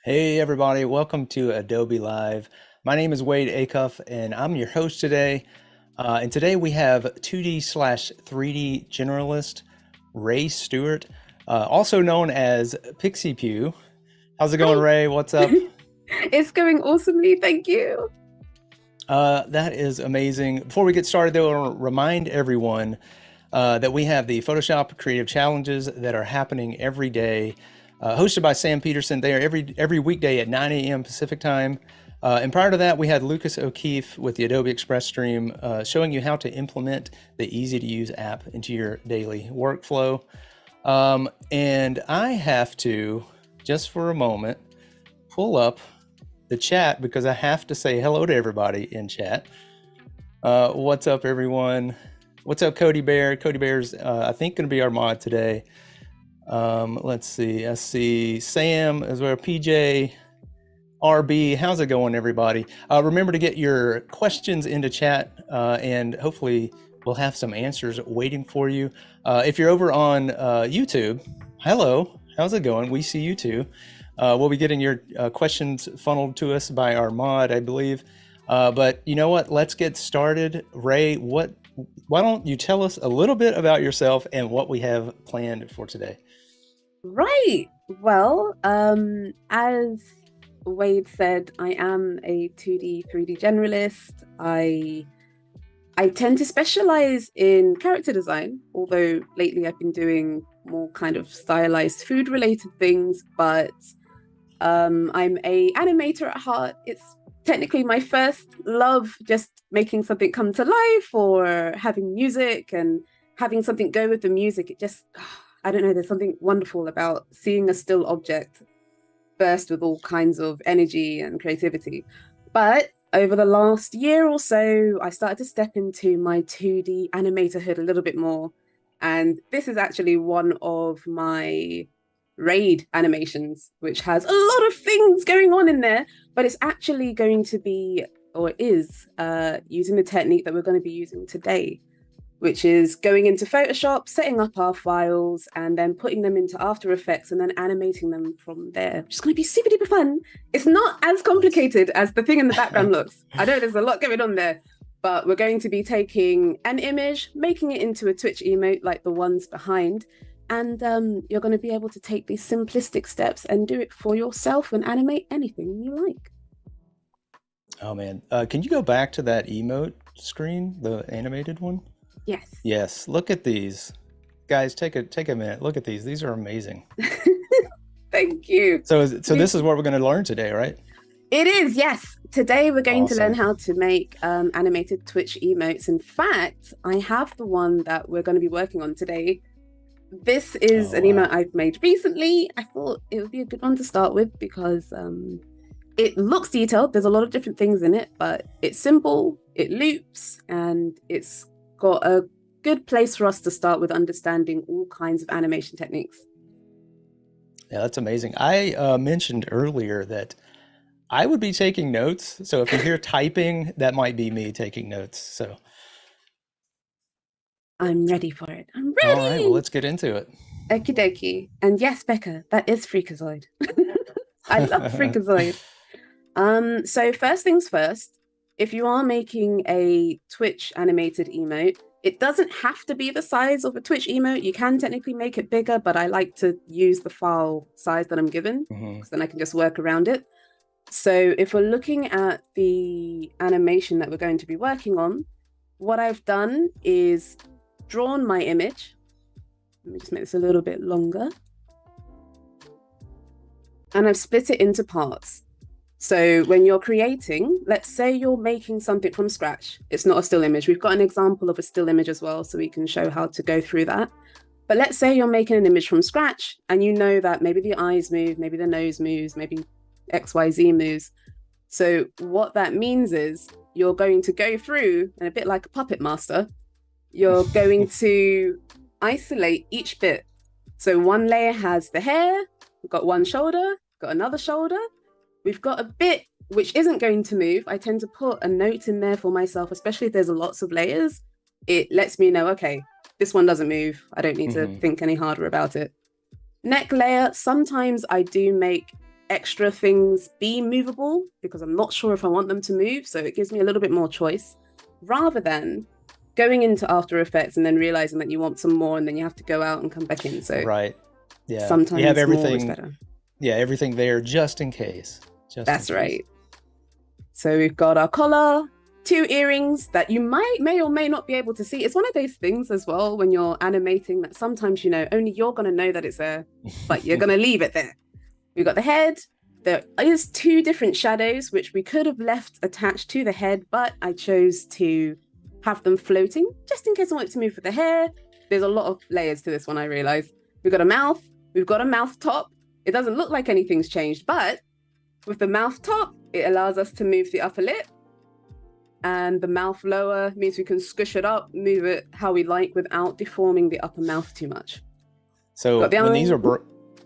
Hey everybody, welcome to Adobe Live. My name is Wade Acuff and I'm your host today. And today we have 2D slash 3D generalist Raye Stewart, also known as Pixie Pew. How's it going, Hi. Ray? What's up? It's going awesomely, thank you. That is amazing. Before we get started, though, I want to remind everyone that we have the Photoshop Creative Challenges that are happening every day, hosted by Sam Peterson. They are every weekday at 9 a.m. Pacific time. And prior to that, we had Lucas O'Keefe with the Adobe Express Stream showing you how to implement the easy-to-use app into your daily workflow. And I have to, just for a moment, pull up the chat because I have to say hello to everybody in chat. What's up, everyone? What's up, Cody Bear? Cody Bear's, I think, going to be our mod today. Let's see. I see Sam as well, PJ, RB. How's it going, everybody? Remember to get your questions into chat, and hopefully we'll have some answers waiting for you. If you're over on YouTube, hello. How's it going? We see you too. We'll be getting your questions funneled to us by our mod, I believe. But you know what? Let's get started. Ray, why don't you tell us a little bit about yourself and what we have planned for today? Right. Well, as Wade said, I am a 2D, 3D generalist. I tend to specialize in character design, although lately I've been doing more kind of stylized food related things, but I'm a animator at heart. It's technically my first love, just making something come to life or having music and having something go with the music. It just, I don't know, there's something wonderful about seeing a still object burst with all kinds of energy and creativity. But over the last year or so, I started to step into my 2D animatorhood a little bit more. And this is actually one of my raid animations, which has a lot of things going on in there, but it's actually going to be, or is, using the technique that we're going to be using today, which is going into Photoshop, setting up our files, and then putting them into After Effects and then animating them from there. It's going to be super duper fun. It's not as complicated as the thing in the background looks. I know there's a lot going on there, but we're going to be taking an image, making it into a Twitch emote like the ones behind, and you're going to be able to take these simplistic steps and do it for yourself and animate anything you like. Oh man, can you go back to that emote screen, the animated one? Yes. Yes, look at these. Guys, take a minute. Look at these. These are amazing. Thank you. So this is what we're going to learn today, right? It is, yes. Today we're going to learn Awesome. how to make animated Twitch emotes. In fact, I have the one that we're going to be working on today. This is Oh, an wow. emote I've made recently. I thought it would be a good one to start with because it looks detailed. There's a lot of different things in it, but it's simple, it loops, and it's got a good place for us to start with understanding all kinds of animation techniques. Yeah, that's amazing. I mentioned earlier that I would be taking notes. So if you hear typing, that might be me taking notes. So, I'm ready for it. I'm all right, well, ready. let's get into it. Okie dokie. And yes, Becca, that is Freakazoid. I love Freakazoid. So first things first, if you are making a Twitch animated emote, it doesn't have to be the size of a Twitch emote. You can technically make it bigger, but I like to use the file size that I'm given Mhm. because then I can just work around it. So if we're looking at the animation that we're going to be working on, what I've done is drawn my image. Let me just make this a little bit longer. And I've split it into parts. So when you're creating, let's say you're making something from scratch. It's not a still image. We've got an example of a still image as well, so we can show how to go through that. But let's say you're making an image from scratch and you know that maybe the eyes move, maybe the nose moves, maybe XYZ moves. So what that means is you're going to go through, and a bit like a puppet master, you're going to isolate each bit. So one layer has the hair, we've got one shoulder, got another shoulder, we've got a bit which isn't going to move. I tend to put a note in there for myself, especially if there's lots of layers. It lets me know, okay, this one doesn't move. I don't need to think any harder about it. Neck layer, sometimes I do make extra things be movable because I'm not sure if I want them to move. So it gives me a little bit more choice rather than going into After Effects and then realizing that you want some more and then you have to go out and come back in. So Right. Yeah. You have sometimes more is everything. better. Yeah, everything there just in case. Just in That's case. right. So we've got our collar, two earrings that you may or may not be able to see. It's one of those things as well when you're animating that sometimes, you know, only you're going to know that it's there, but you're going to leave it there. We've got the head. There is two different shadows, which we could have left attached to the head, but I chose to have them floating just in case I want to move with the hair. There's a lot of layers to this one, I realize. We've got a mouth. We've got a mouth top. It doesn't look like anything's changed, but with the mouth top, it allows us to move the upper lip. And the mouth lower means we can squish it up, move it how we like without deforming the upper mouth too much. So when these are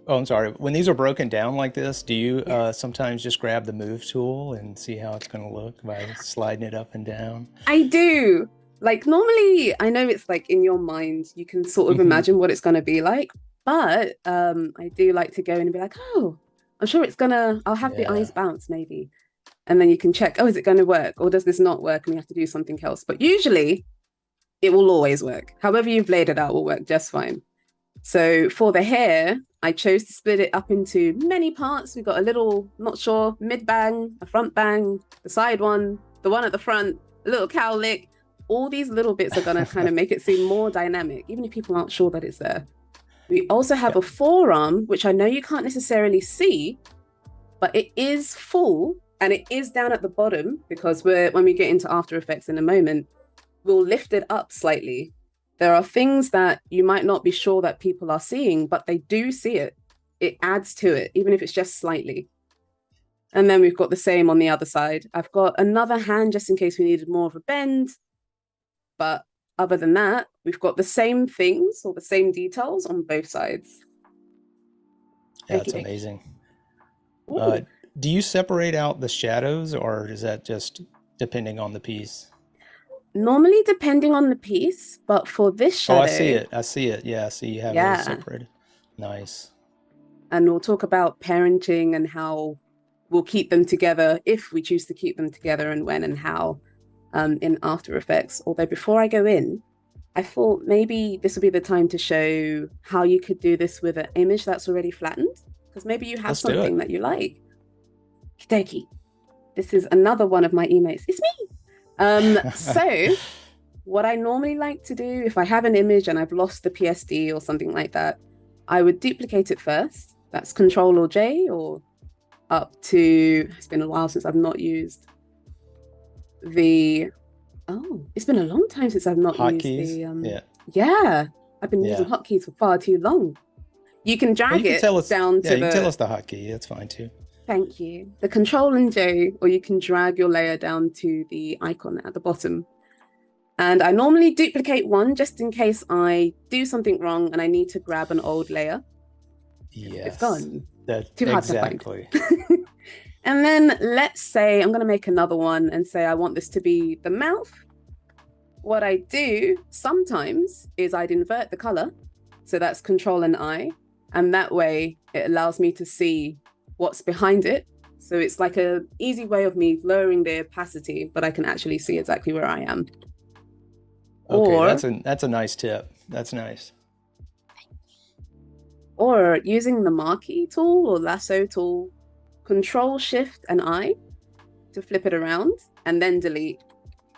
oh, I'm sorry. When these are broken down like this, do you sometimes just grab the move tool and see how it's going to look by sliding it up and down? I do. Like normally, I know it's like in your mind, you can sort of imagine what it's going to be like. But I do like to go in and be like, oh, I'm sure it's I'll have the eyes bounce maybe. And then you can check, oh, is it going to work? Or does this not work? And we have to do something else. But usually it will always work. However you've laid it out will work just fine. So for the hair, I chose to split it up into many parts. We've got a little, not sure, mid bang, a front bang, the side one, the one at the front, a little cowlick. All these little bits are going to kind of make it seem more dynamic, even if people aren't sure that it's there. We also have a forearm, which I know you can't necessarily see, but it is full and it is down at the bottom because when we get into After Effects in a moment, we'll lift it up slightly. There are things that you might not be sure that people are seeing, but they do see it. It adds to it, even if it's just slightly. And then we've got the same on the other side. I've got another hand just in case we needed more of a bend. But other than that, we've got the same things or the same details on both sides. Yeah, that's amazing. Do you separate out the shadows or is that just depending on the piece? Normally depending on the piece, but for this shadow... Oh, I see it. I see it. Yeah, I see you have those separated. Nice. And we'll talk about parenting and how we'll keep them together if we choose to keep them together and when and how in After Effects. Although before I go in, I thought maybe this would be the time to show how you could do this with an image that's already flattened. Because maybe you have something that you like. Hideki. This is another one of my emotes. It's me. So what I normally like to do if I have an image and I've lost the PSD or something like that, I would duplicate it first. That's Control or J or up to, it's been a while since I've not used it's been a long time since I've not used the I've been using hotkeys for far too long. You can drag it down to you can tell us the hotkey. That's fine too. Thank you. The Control and J, or you can drag your layer down to the icon at the bottom. And I normally duplicate one just in case I do something wrong and I need to grab an old layer. Yes. It's gone. That's too hard to find. And then let's say I'm going to make another one and say I want this to be the mouth. What I do sometimes is I'd invert the color. So that's Control and I. And that way it allows me to see what's behind it. So it's like an easy way of me lowering the opacity, but I can actually see exactly where I am. Okay, that's a nice tip. That's nice. Or using the marquee tool or lasso tool, Control, Shift, and I to flip it around and then delete.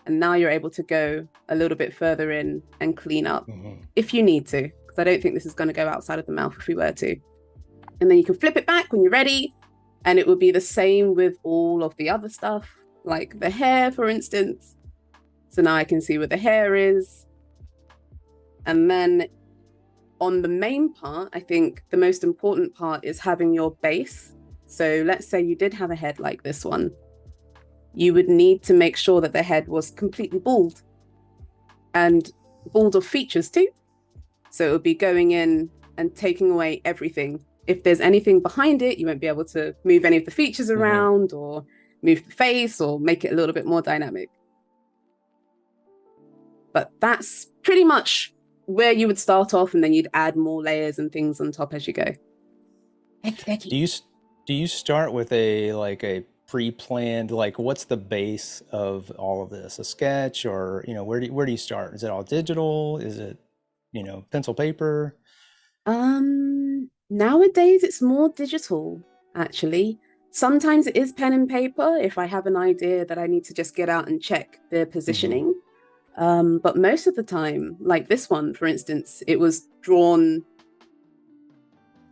And now you're able to go a little bit further in and clean up if you need to, because I don't think this is going to go outside of the mouth if we were to. And then you can flip it back when you're ready. And it will be the same with all of the other stuff, like the hair, for instance. So now I can see where the hair is. And then on the main part, I think the most important part is having your base. So let's say you did have a head like this one. You would need to make sure that the head was completely bald and bald of features too. So it would be going in and taking away everything. If there's anything behind it, you won't be able to move any of the features around or move the face or make it a little bit more dynamic. But that's pretty much where you would start off, and then you'd add more layers and things on top as you go. Do Do you start with a pre-planned, like what's the base of all of this? A sketch, or where do you start? Is it all digital? Is it, pencil paper? Nowadays it's more digital, actually. Sometimes it is pen and paper if I have an idea that I need to just get out and check the Hmm. positioning. But most of the time, like this one, for instance, it was drawn,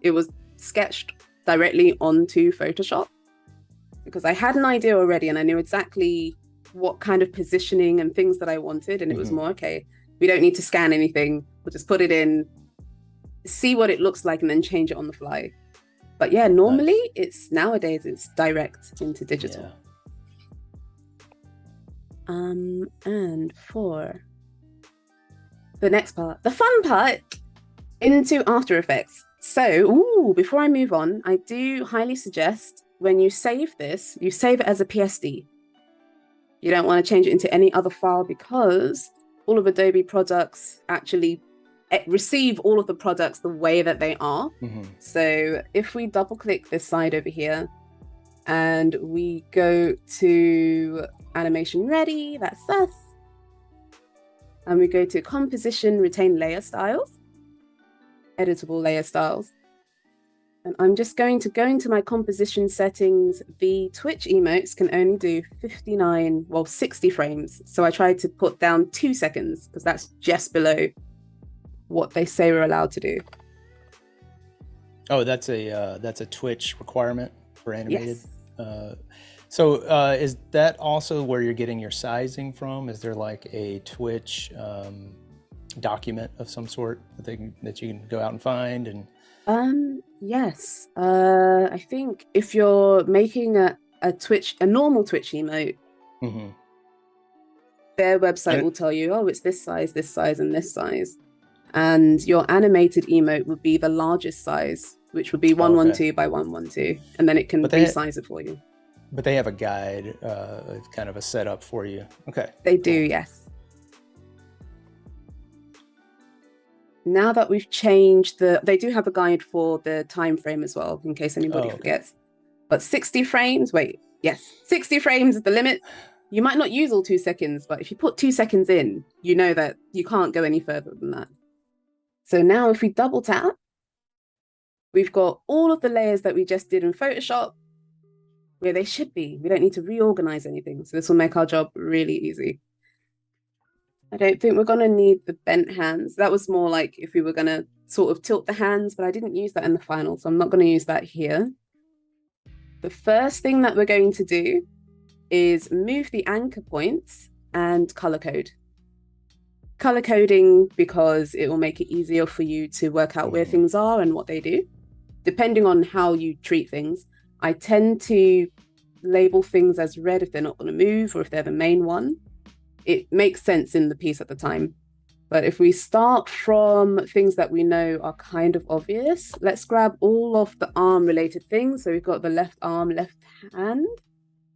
it was sketched directly onto Photoshop because I had an idea already and I knew exactly what kind of positioning and things that I wanted. And it was Hmm. more, okay, we don't need to scan anything. We'll just put it in, see what it looks like, and then change it on the fly. But yeah, normally Nice. nowadays it's direct into Yeah. digital. And for the next part, the fun part, into After Effects. So, before I move on, I do highly suggest when you save this, you save it as a PSD. You don't want to change it into any other file because all of Adobe products actually receive all of the products the way that they are. Hmm. So if we double click this side over here and we go to animation ready, that's us. And we go to composition, retain layer styles, editable layer styles. And I'm just going to go into my composition settings. The Twitch emotes can only do 60 frames. So I tried to put down 2 seconds because that's just below what they say we're allowed to do. Oh, that's a Twitch requirement for animated. Yes. Uh, so is that also where you're getting your sizing from? Is there like a Twitch document of some sort that you can go out and find? And Yes. I think if you're making a normal Twitch emote, hmm their and website will it, tell you, oh, it's this size, and this size. And your animated emote would be the largest size, which would be oh, okay, 112 by 112, and then it can but they resize it for you. but they have a guide, kind of a setup for you. Okay, They do, cool. yes. Now that we've changed they do have a guide for the time frame as well, in case anybody Oh, okay. forgets. But 60 frames, wait, yes, 60 frames is the limit. You might not use all 2 seconds, but if you put 2 seconds in, you know that you can't go any further than that. So now if we double tap, we've got all of the layers that we just did in Photoshop where they should be. We don't need to reorganize anything. So this will make our job really easy. I don't think we're going to need the bent hands. That was more like if we were going to sort of tilt the hands, but I didn't use that in the final, so I'm not going to use that here. The first thing that we're going to do is move the anchor points and color code. Color coding because it will make it easier for you to work out where things are and what they do. Depending on how you treat things, I tend to label things as red if they're not going to move or if they're the main one. It makes sense in the piece at the time. But if we start from things that we know are kind of obvious, let's grab all of the arm related things. So we've got the left arm, left hand,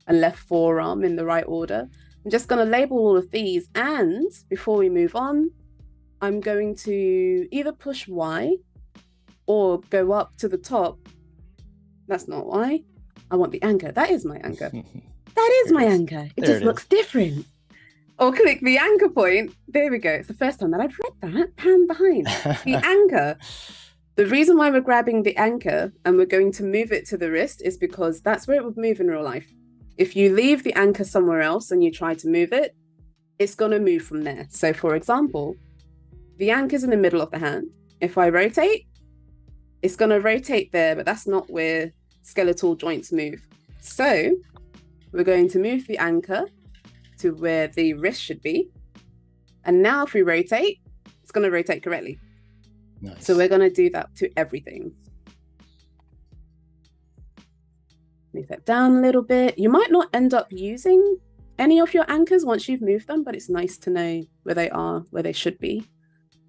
and left forearm in the right order. I'm just going to label all of these. And before we move on, I'm going to either push Y or go up to the top. That's not Y. I want the anchor. That is my anchor. That is There it my is. anchor. It There just it is. looks different. Or click the anchor point. There we go. It's the first time that I've read that. Pan behind. The anchor. The reason why we're grabbing the anchor and we're going to move it to the wrist is because that's where it would move in real life. If you leave the anchor somewhere else and you try to move it, it's going to move from there. So for example, the anchor's in the middle of the hand. If I rotate, it's going to rotate there, but that's not where skeletal joints move. So we're going to move the anchor to where the wrist should be. And now if we rotate, it's going to rotate correctly. Nice. So we're going to do that to everything. Move that down a little bit. You might not end up using any of your anchors once you've moved them, but it's nice to know where they are, where they should be.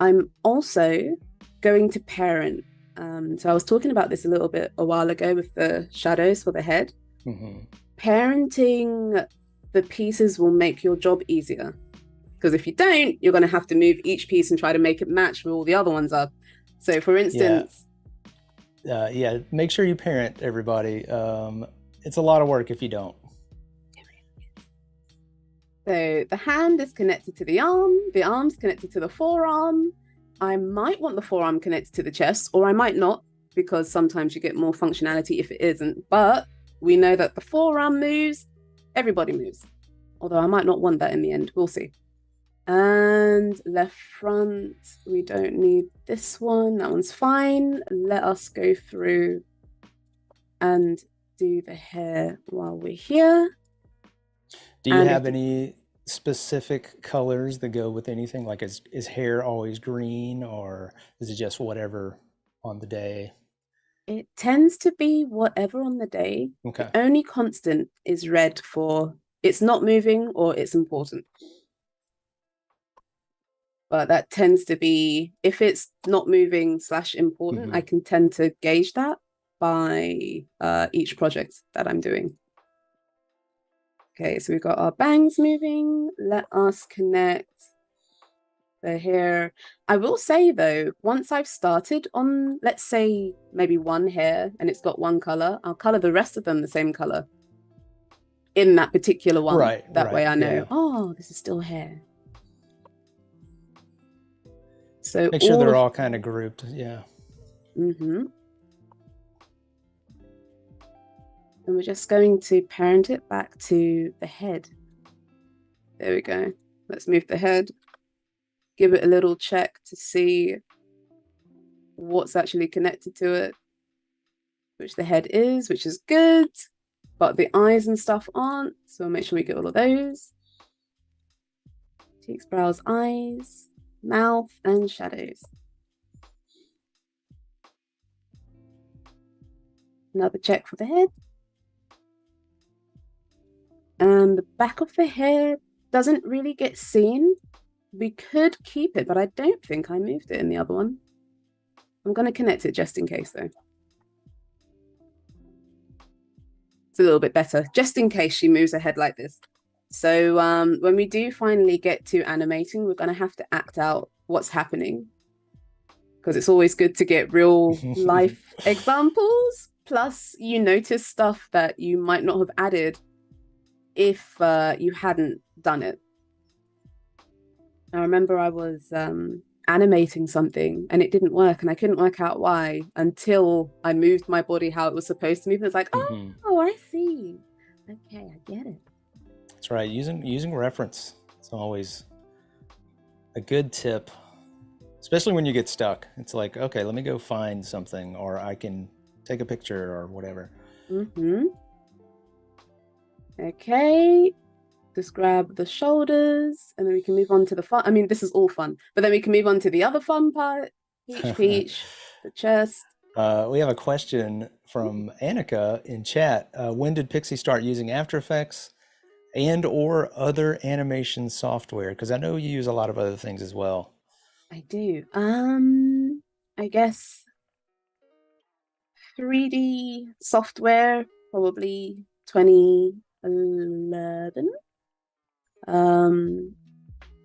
I'm also going to parent. So I was talking about this a little bit a while ago with the shadows for the head. Mm-hmm. Parenting the pieces will make your job easier. Because if you don't, you're going to have to move each piece and try to make it match where all the other ones are. So for instance... yeah, make sure you parent everybody. It's a lot of work if you don't. So the hand is connected to the arm's connected to the forearm. I might want the forearm connected to the chest, or I might not, because sometimes you get more functionality if it isn't. But we know that the forearm moves, everybody moves. Although I might not want that in the end, we'll see. And left front, we don't need this one. That one's fine. Let us go through and do the hair while we're here. Do you have any specific colors that go with anything? Like, is hair always green, or is it just whatever on the day? It tends to be whatever on the day. Okay. The only constant is red for it's not moving or it's important. But that tends to be, if it's not moving / important, I can tend to gauge that by each project that I'm doing. Okay, so we've got our bangs moving. Let us connect the hair. I will say though, once I've started on, let's say maybe one hair and it's got one color, I'll color the rest of them the same color in that particular one. Right. That way I know, yeah. oh, this is still hair. So make sure they're all kind of grouped. Yeah. And we're just going to parent it back to the head. There we go. Let's move the head. Give it a little check to see what's actually connected to it, which the head is, which is good, but the eyes and stuff aren't. So we'll make sure we get all of those. Cheeks, brows, eyes, mouth, and shadows. Another check for the head. And the back of the head doesn't really get seen. We could keep it, but I don't think I moved it in the other one. I'm going to connect it just in case, though. It's a little bit better, just in case she moves her head like this. So when we do finally get to animating, we're going to have to act out what's happening, because it's always good to get real life examples. Plus, you notice stuff that you might not have added if you hadn't done it. I remember I was animating something and it didn't work, and I couldn't work out why until I moved my body how it was supposed to move. And it's like, oh, I see. Okay, I get it. That's right. Using reference. It's always a good tip, especially when you get stuck. It's like, okay, let me go find something, or I can take a picture or whatever. Okay. Just grab the shoulders and then we can move on to the fun. I mean, this is all fun, but then we can move on to the other fun part. Peach, the chest. We have a question from Annika in chat. When did Pixie start using After Effects and or other animation software? Because I know you use a lot of other things as well. I do. I guess 3D software, probably 2011.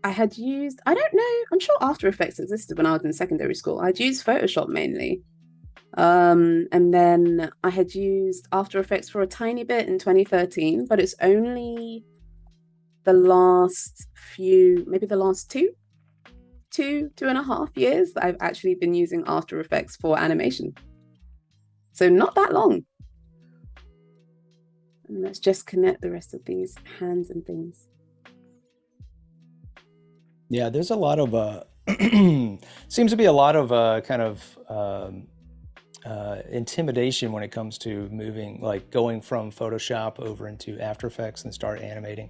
I had used, I don't know, I'm sure After Effects existed when I was in secondary school. I'd used Photoshop mainly. And then I had used After Effects for a tiny bit in 2013, but it's only the last few, maybe the last two and a half years that I've actually been using After Effects for animation. So not that long. And let's just connect the rest of these hands and things. Yeah, there's a lot of seems to be a lot of kind of intimidation when it comes to moving, like going from Photoshop over into After Effects and start animating.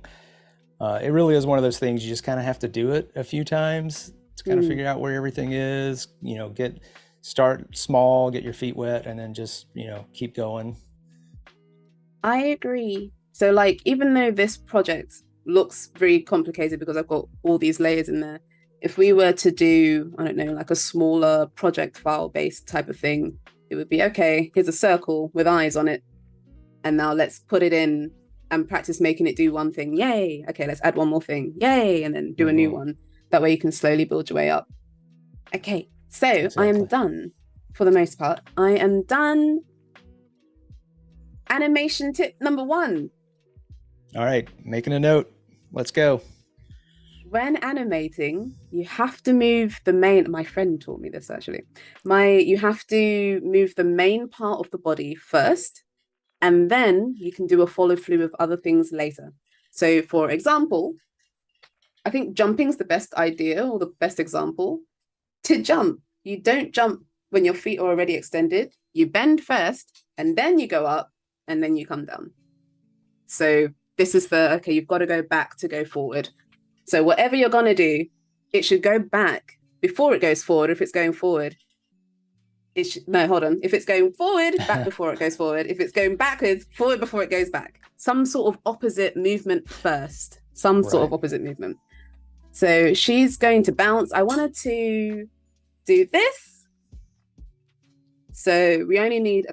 It really is one of those things you just kind of have to do it a few times to kind of figure out where everything is, you know, start small, get your feet wet, and then just, you know, keep going. I agree. So like, even though this project looks very complicated because I've got all these layers in there, if we were to do, I don't know, like a smaller project file based type of thing, it would be, okay, here's a circle with eyes on it. And now let's put it in and practice making it do one thing. Yay. Okay, let's add one more thing. Yay. And then do a new one. That way you can slowly build your way up. Okay, so exactly. I am done. for the most part. I am done. Animation tip number 1. All right, making a note. Let's go. When animating, you have to move the main, my friend taught me this actually. You have to move the main part of the body first, and then you can do a follow through of other things later. So for example, I think jumping's the best idea or the best example. To jump, you don't jump when your feet are already extended. You bend first, and then you go up, and then you come down. So this is okay, you've got to go back to go forward. So whatever you're going to do, it should go back before it goes forward. If it's going forward, no, hold on. If it's going forward, back before it goes forward. If it's going backwards, forward before it goes back. Some sort of opposite movement first. Some sort of opposite movement. So she's going to bounce. I wanted to do this. So we only need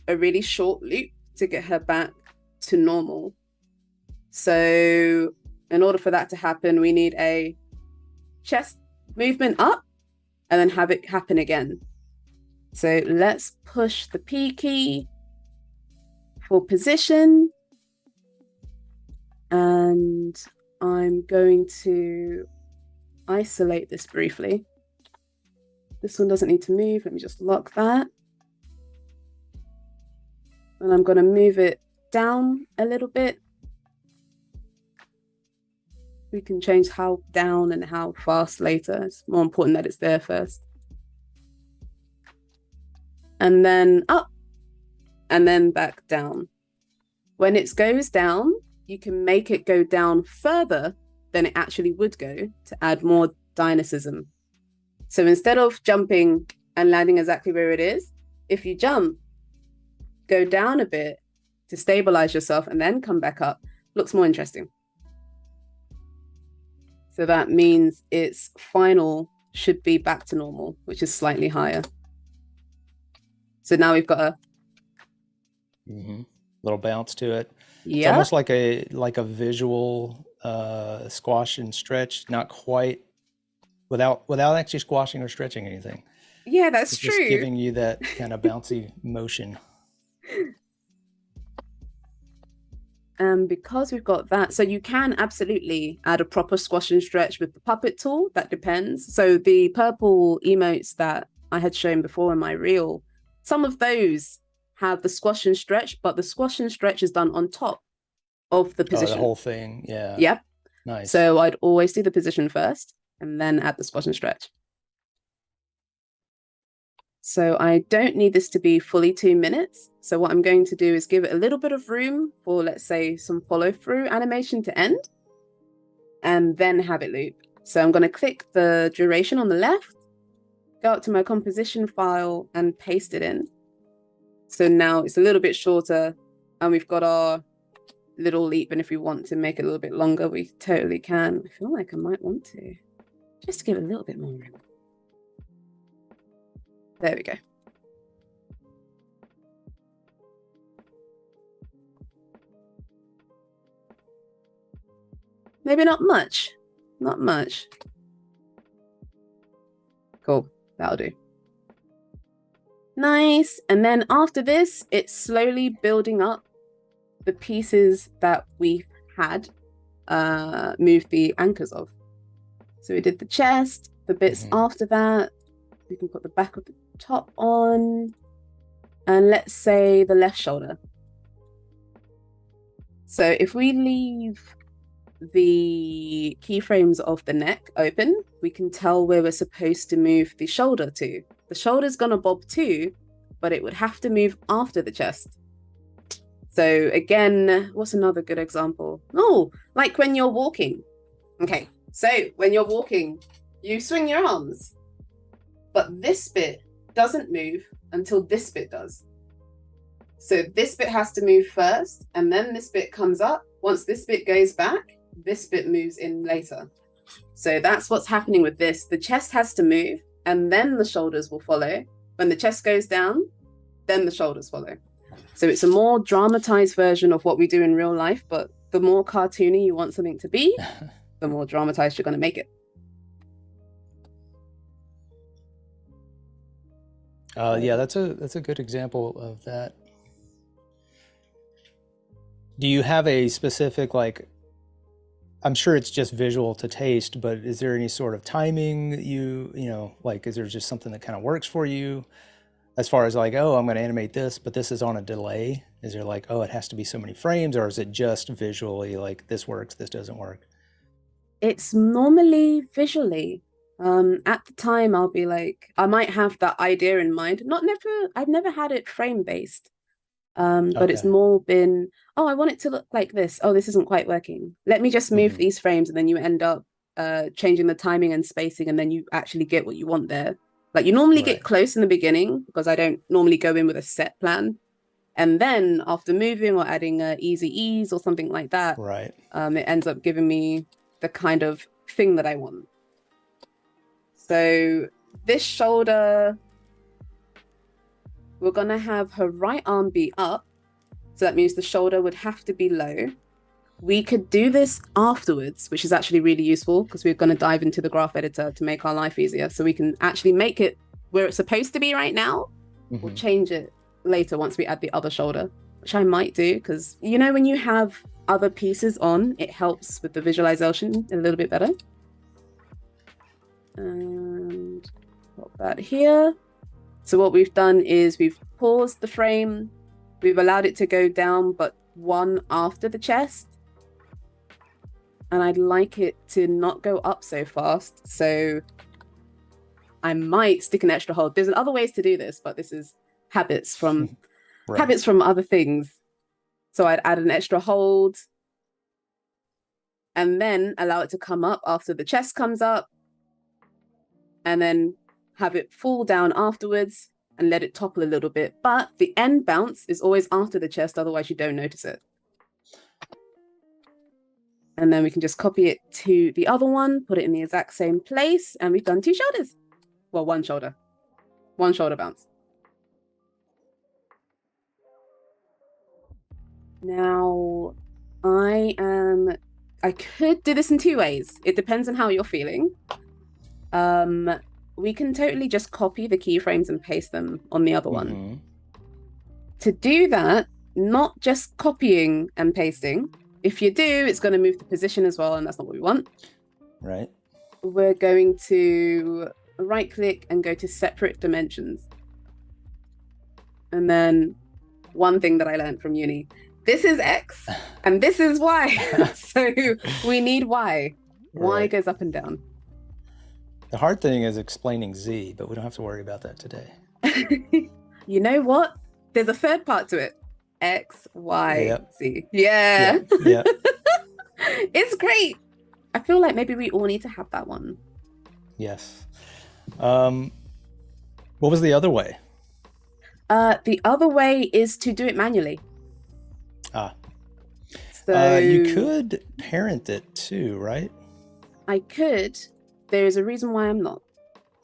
a really short loop to get her back to normal. So in order for that to happen, we need a chest movement up and then have it happen again. So let's push the P key for position. And I'm going to isolate this briefly. This one doesn't need to move. Let me just lock that. And I'm going to move it down a little bit. We can change how down and how fast later. It's more important that it's there first. And then up, and then back down. When it goes down, you can make it go down further than it actually would go to add more dynamism. So instead of jumping and landing exactly where it is, if you jump, go down a bit to stabilize yourself and then come back up, looks more interesting. So that means its final should be back to normal, which is slightly higher. So now we've got a little bounce to it. Yeah. It's almost like a visual squash and stretch, not quite without actually squashing or stretching anything. Yeah, that's it's true. Just giving you that kind of bouncy motion. Because we've got that, so you can absolutely add a proper squash and stretch with the puppet tool. That depends. So the purple emotes that I had shown before in my reel, some of those have the squash and stretch, but the squash and stretch is done on top of the position. Oh, the whole thing, yeah. Yep. Nice. So I'd always do the position first and then add the squash and stretch. So I don't need this to be fully 2 minutes. So what I'm going to do is give it a little bit of room for, let's say, some follow through animation to end and then have it loop. So I'm going to click the duration on the left, go up to my composition file and paste it in. So now it's a little bit shorter and we've got our little leap. And if we want to make it a little bit longer, we totally can. I feel like I might want to just to give it a little bit more room. There we go. Maybe not much. Not much. Cool. That'll do. Nice. And then after this, it's slowly building up the pieces that we had moved the anchors of. So we did the chest, the bits after that. We can put the back of the top on, and let's say the left shoulder. So if we leave the keyframes of the neck open, we can tell where we're supposed to move the shoulder to. The shoulder's gonna bob too, but it would have to move after the chest. So again, what's another good example? Oh, like when you're walking. Okay, so when you're walking, you swing your arms, but this bit doesn't move until this bit does. So this bit has to move first, and then this bit comes up. Once this bit goes back, this bit moves in later. So that's what's happening with this. The chest has to move, and then the shoulders will follow. When the chest goes down, then the shoulders follow. So it's a more dramatized version of what we do in real life, but the more cartoony you want something to be, the more dramatized you're going to make it. Yeah, that's a good example of that. Do you have a specific, like, I'm sure it's just visual to taste, but is there any sort of timing that you know, like, is there just something that kind of works for you as far as like, oh, I'm going to animate this, but this is on a delay? Is there like, oh, it has to be so many frames, or is it just visually like this works, this doesn't work? It's normally visually. At the time, I'll be like, I might have that idea in mind. I've never had it frame based. But it's Okay. more been, oh, I want it to look like this. Oh, this isn't quite working. Let me just move Hmm. these frames, and then you end up changing the timing and spacing, and then you actually get what you want there. Like you normally get Right. close in the beginning because I don't normally go in with a set plan. And then after moving or adding easy ease or something like that, Right. it ends up giving me the kind of thing that I want. So this shoulder, we're gonna have her right arm be up. So that means the shoulder would have to be low. We could do this afterwards, which is actually really useful because we're going to dive into the graph editor to make our life easier. So we can actually make it where it's supposed to be right now. We'll Hmm. change it later once we add the other shoulder, which I might do because, you know, when you have other pieces on, it helps with the visualization a little bit better. And put that here. So what we've done is we've paused the frame, we've allowed it to go down, but one after the chest. And I'd like it to not go up so fast. So I might stick an extra hold. There's other ways to do this, but this is habits from Right. other things. So I'd add an extra hold and then allow it to come up after the chest comes up, and then have it fall down afterwards and let it topple a little bit. But the end bounce is always after the chest, otherwise you don't notice it. And then we can just copy it to the other one, put it in the exact same place, and we've done two shoulders. Well, one shoulder bounce. Now, I could do this in two ways. It depends on how you're feeling. We can totally just copy the keyframes and paste them on the other one. Hmm. To do that, not just copying and pasting. If you do, it's going to move the position as well, and that's not what we want. Right. We're going to right click and go to separate dimensions. And then one thing that I learned from uni, this is X and this is Y. So we need Y. Y Right. goes up and down. The hard thing is explaining Z, but we don't have to worry about that today. You know what? There's a third part to it. X, Y, Yep. Z. Yeah. Yep. Yep. It's great. I feel like maybe we all need to have that one. Yes. What was the other way? The other way is to do it manually. Ah. So You could parent it too, right? I could. There is a reason why I'm not.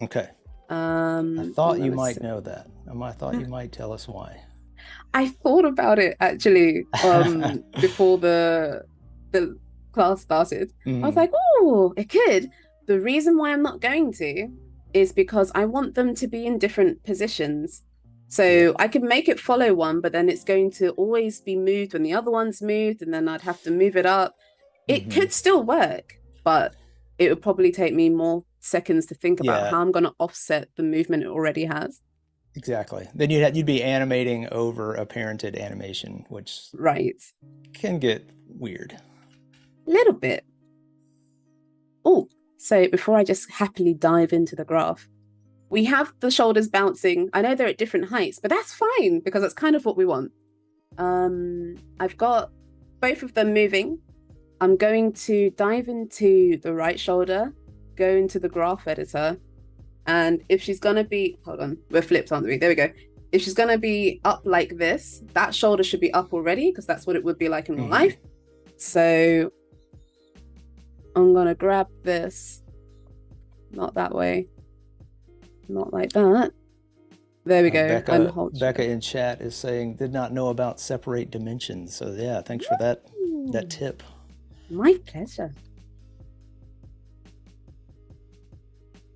Okay. I I'm thought you gonna might say, know that. I thought you might tell us why. I thought about it actually before the class started. I was Mm, like, oh, it could. The reason why I'm not going to is because I want them to be in different positions. yeah. So I could make it follow one, but then it's going to always be moved when the other one's moved, and then I'd have to move it up. It Hmm. could still work, but it would probably take me more seconds to think about Yeah, how I'm going to offset the movement it already has. exactly. Then you'd be animating over a parented animation, which Right. can get weird. A little bit. Oh, so before I just happily dive into the graph, we have the shoulders bouncing. I know they're at different heights, but that's fine because that's kind of what we want. I've got both of them moving. I'm going to dive into the right shoulder, go into the graph editor, and if she's gonna be, hold on, we're flipped, aren't we? There we go. If she's gonna be up like this, that shoulder should be up already because that's what it would be like in real Hmm. life. So I'm gonna grab this, not that way, not like that. There we go. And hold Becca shift. in chat is saying did not know about separate dimensions. So yeah, thanks for that Ooh, tip. my pleasure.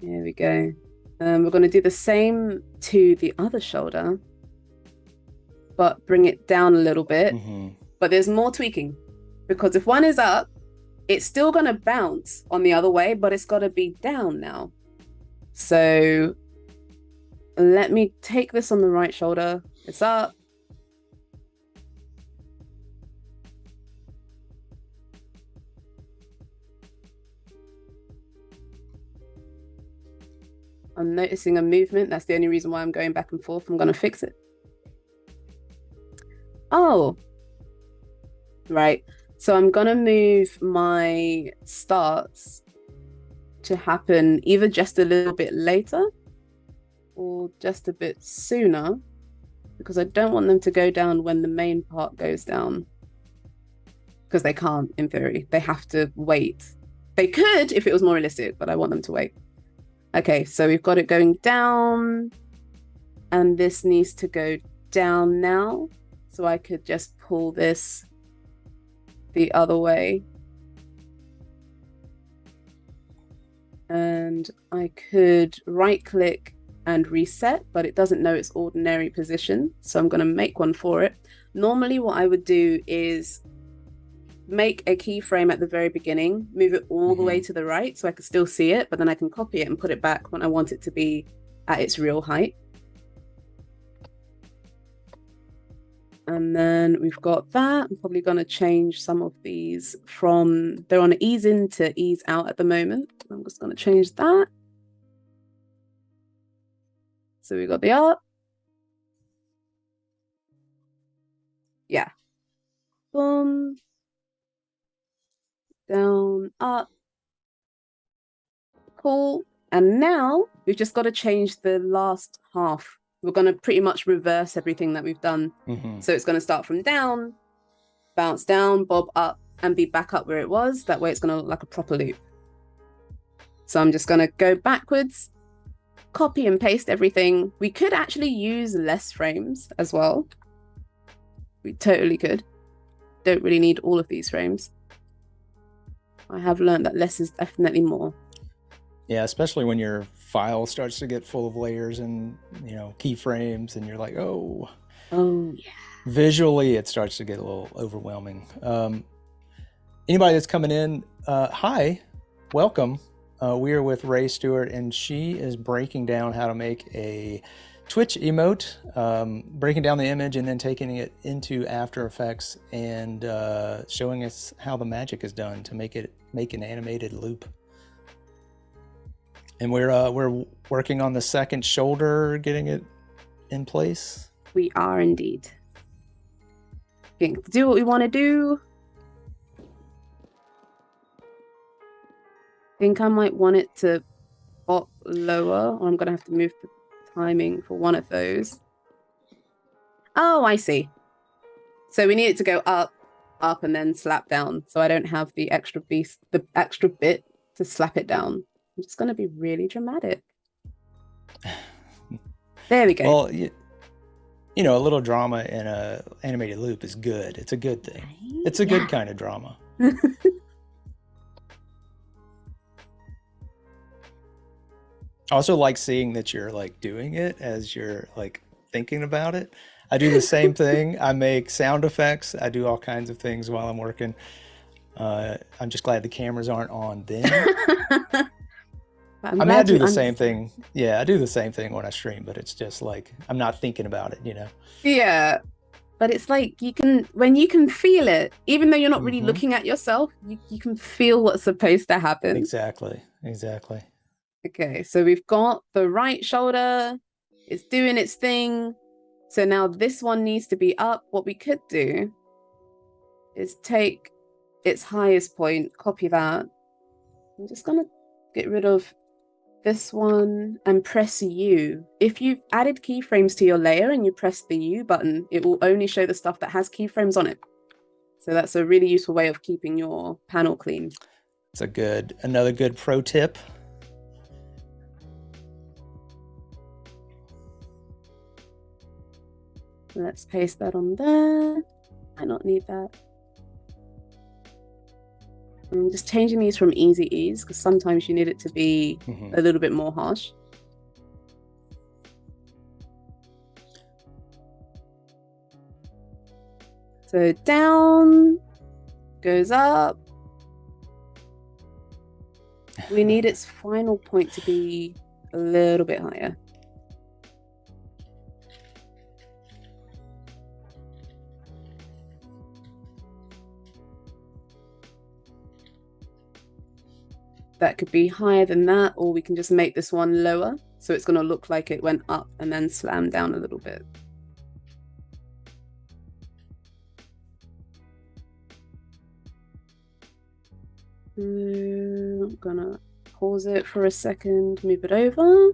There we go. We're going to do the same to the other shoulder, but bring it down a little bit. But there's more tweaking, because if one is up, it's still going to bounce on the other way, but it's got to be down now. So let me take this on the right shoulder. It's up. I'm noticing a movement. That's the only reason why I'm going back and forth. I'm going to fix it. Oh, right. So I'm going to move my starts to happen either just a little bit later or just a bit sooner, because I don't want them to go down when the main part goes down, because they can't, in theory. They have to wait. They could if it was more realistic, but I want them to wait. Okay, so we've got it going down, and this needs to go down now. So I could just pull this the other way. And I could right click and reset, but it doesn't know its ordinary position. So I'm going to make one for it. Normally what I would do is make a keyframe at the very beginning, move it all the way to the right so I can still see it, but then I can copy it and put it back when I want it to be at its real height. And then we've got that. I'm probably going to change some of these from, they're on ease in to ease out at the moment. I'm just going to change that. So we've got the up. Yeah. Boom. Down, up. Cool. And now we've just got to change the last half. We're going to pretty much reverse everything that we've done. So it's going to start from down, bounce down, bob up, and be back up where it was. That way it's going to look like a proper loop. So I'm just going to go backwards, copy and paste everything. We could actually use less frames as well. We totally could. Don't really need all of these frames. I have learned that less is definitely more. Yeah, especially when your file starts to get full of layers and, you know, keyframes, and you're like, oh yeah. Visually, it starts to get a little overwhelming. Anybody that's coming in, hi, welcome. We are with Raye Stewart, and she is breaking down how to make a Twitch emote, breaking down the image and then taking it into After Effects and showing us how the magic is done to make an animated loop. And we're working on the second shoulder, getting it in place. We are indeed. Getting to do what we want to do. I think I might want it to pop lower, or I'm going to have to move the timing for one of those. Oh, I see. So we need it to go up, up, and then slap down. So I don't have the extra bit to slap it down. I'm just going to be really dramatic. There we go. Well, you know, a little drama in a animated loop is good. It's a good thing. It's a good kind of drama. I also like seeing that you're like doing it as you're like thinking about it. I do the same thing. I make sound effects. I do all kinds of things while I'm working. I'm just glad the cameras aren't on then. I mean, I do the same thing. Yeah, I do the same thing when I stream, but it's just like I'm not thinking about it, you know? Yeah. But it's like when you can feel it, even though you're not really looking at yourself, you can feel what's supposed to happen. Exactly. Okay, so we've got the right shoulder. It's doing its thing. So now this one needs to be up. What we could do is take its highest point, copy that. I'm just going to get rid of this one and press U. If you've added keyframes to your layer and you press the U button, it will only show the stuff that has keyframes on it. So that's a really useful way of keeping your panel clean. It's another good pro tip. Let's paste that on there. I don't need that. I'm just changing these from easy ease because sometimes you need it to be a little bit more harsh. So down, goes up. We need its final point to be a little bit higher. That could be higher than that, or we can just make this one lower. So it's going to look like it went up and then slammed down a little bit. I'm gonna pause it for a second, move it over.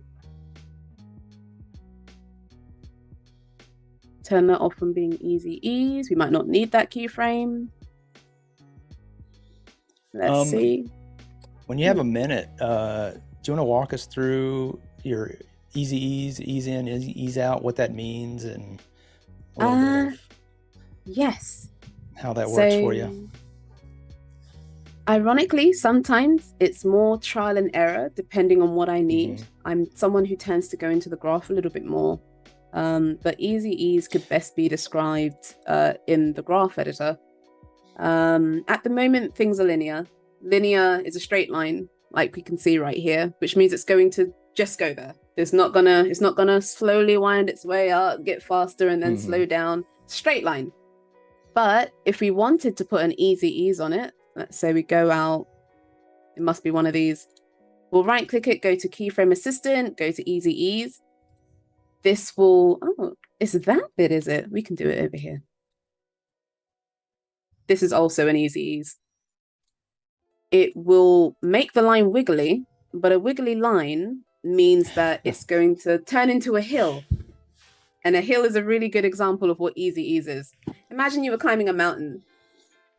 Turn that off from being easy ease. We might not need that keyframe. Let's see. When you have a minute, do you want to walk us through your easy ease, ease in, ease out, what that means, and a little bit of yes, how that works for you? Ironically, sometimes it's more trial and error depending on what I need. I'm someone who tends to go into the graph a little bit more. But easy ease could best be described in the graph editor. At the moment, things are linear. Linear is a straight line, like we can see right here, which means it's going to just go there. It's not gonna slowly wind its way up, get faster, and then slow down. Straight line. But if we wanted to put an easy ease on it, let's say we go out, it must be one of these. We'll right click it, go to keyframe assistant, go to easy ease. This will, oh, it's that bit, is it? We can do it over here. This is also an easy ease. It will make the line wiggly, but a wiggly line means that it's going to turn into a hill. And a hill is a really good example of what easy ease is. Imagine you were climbing a mountain.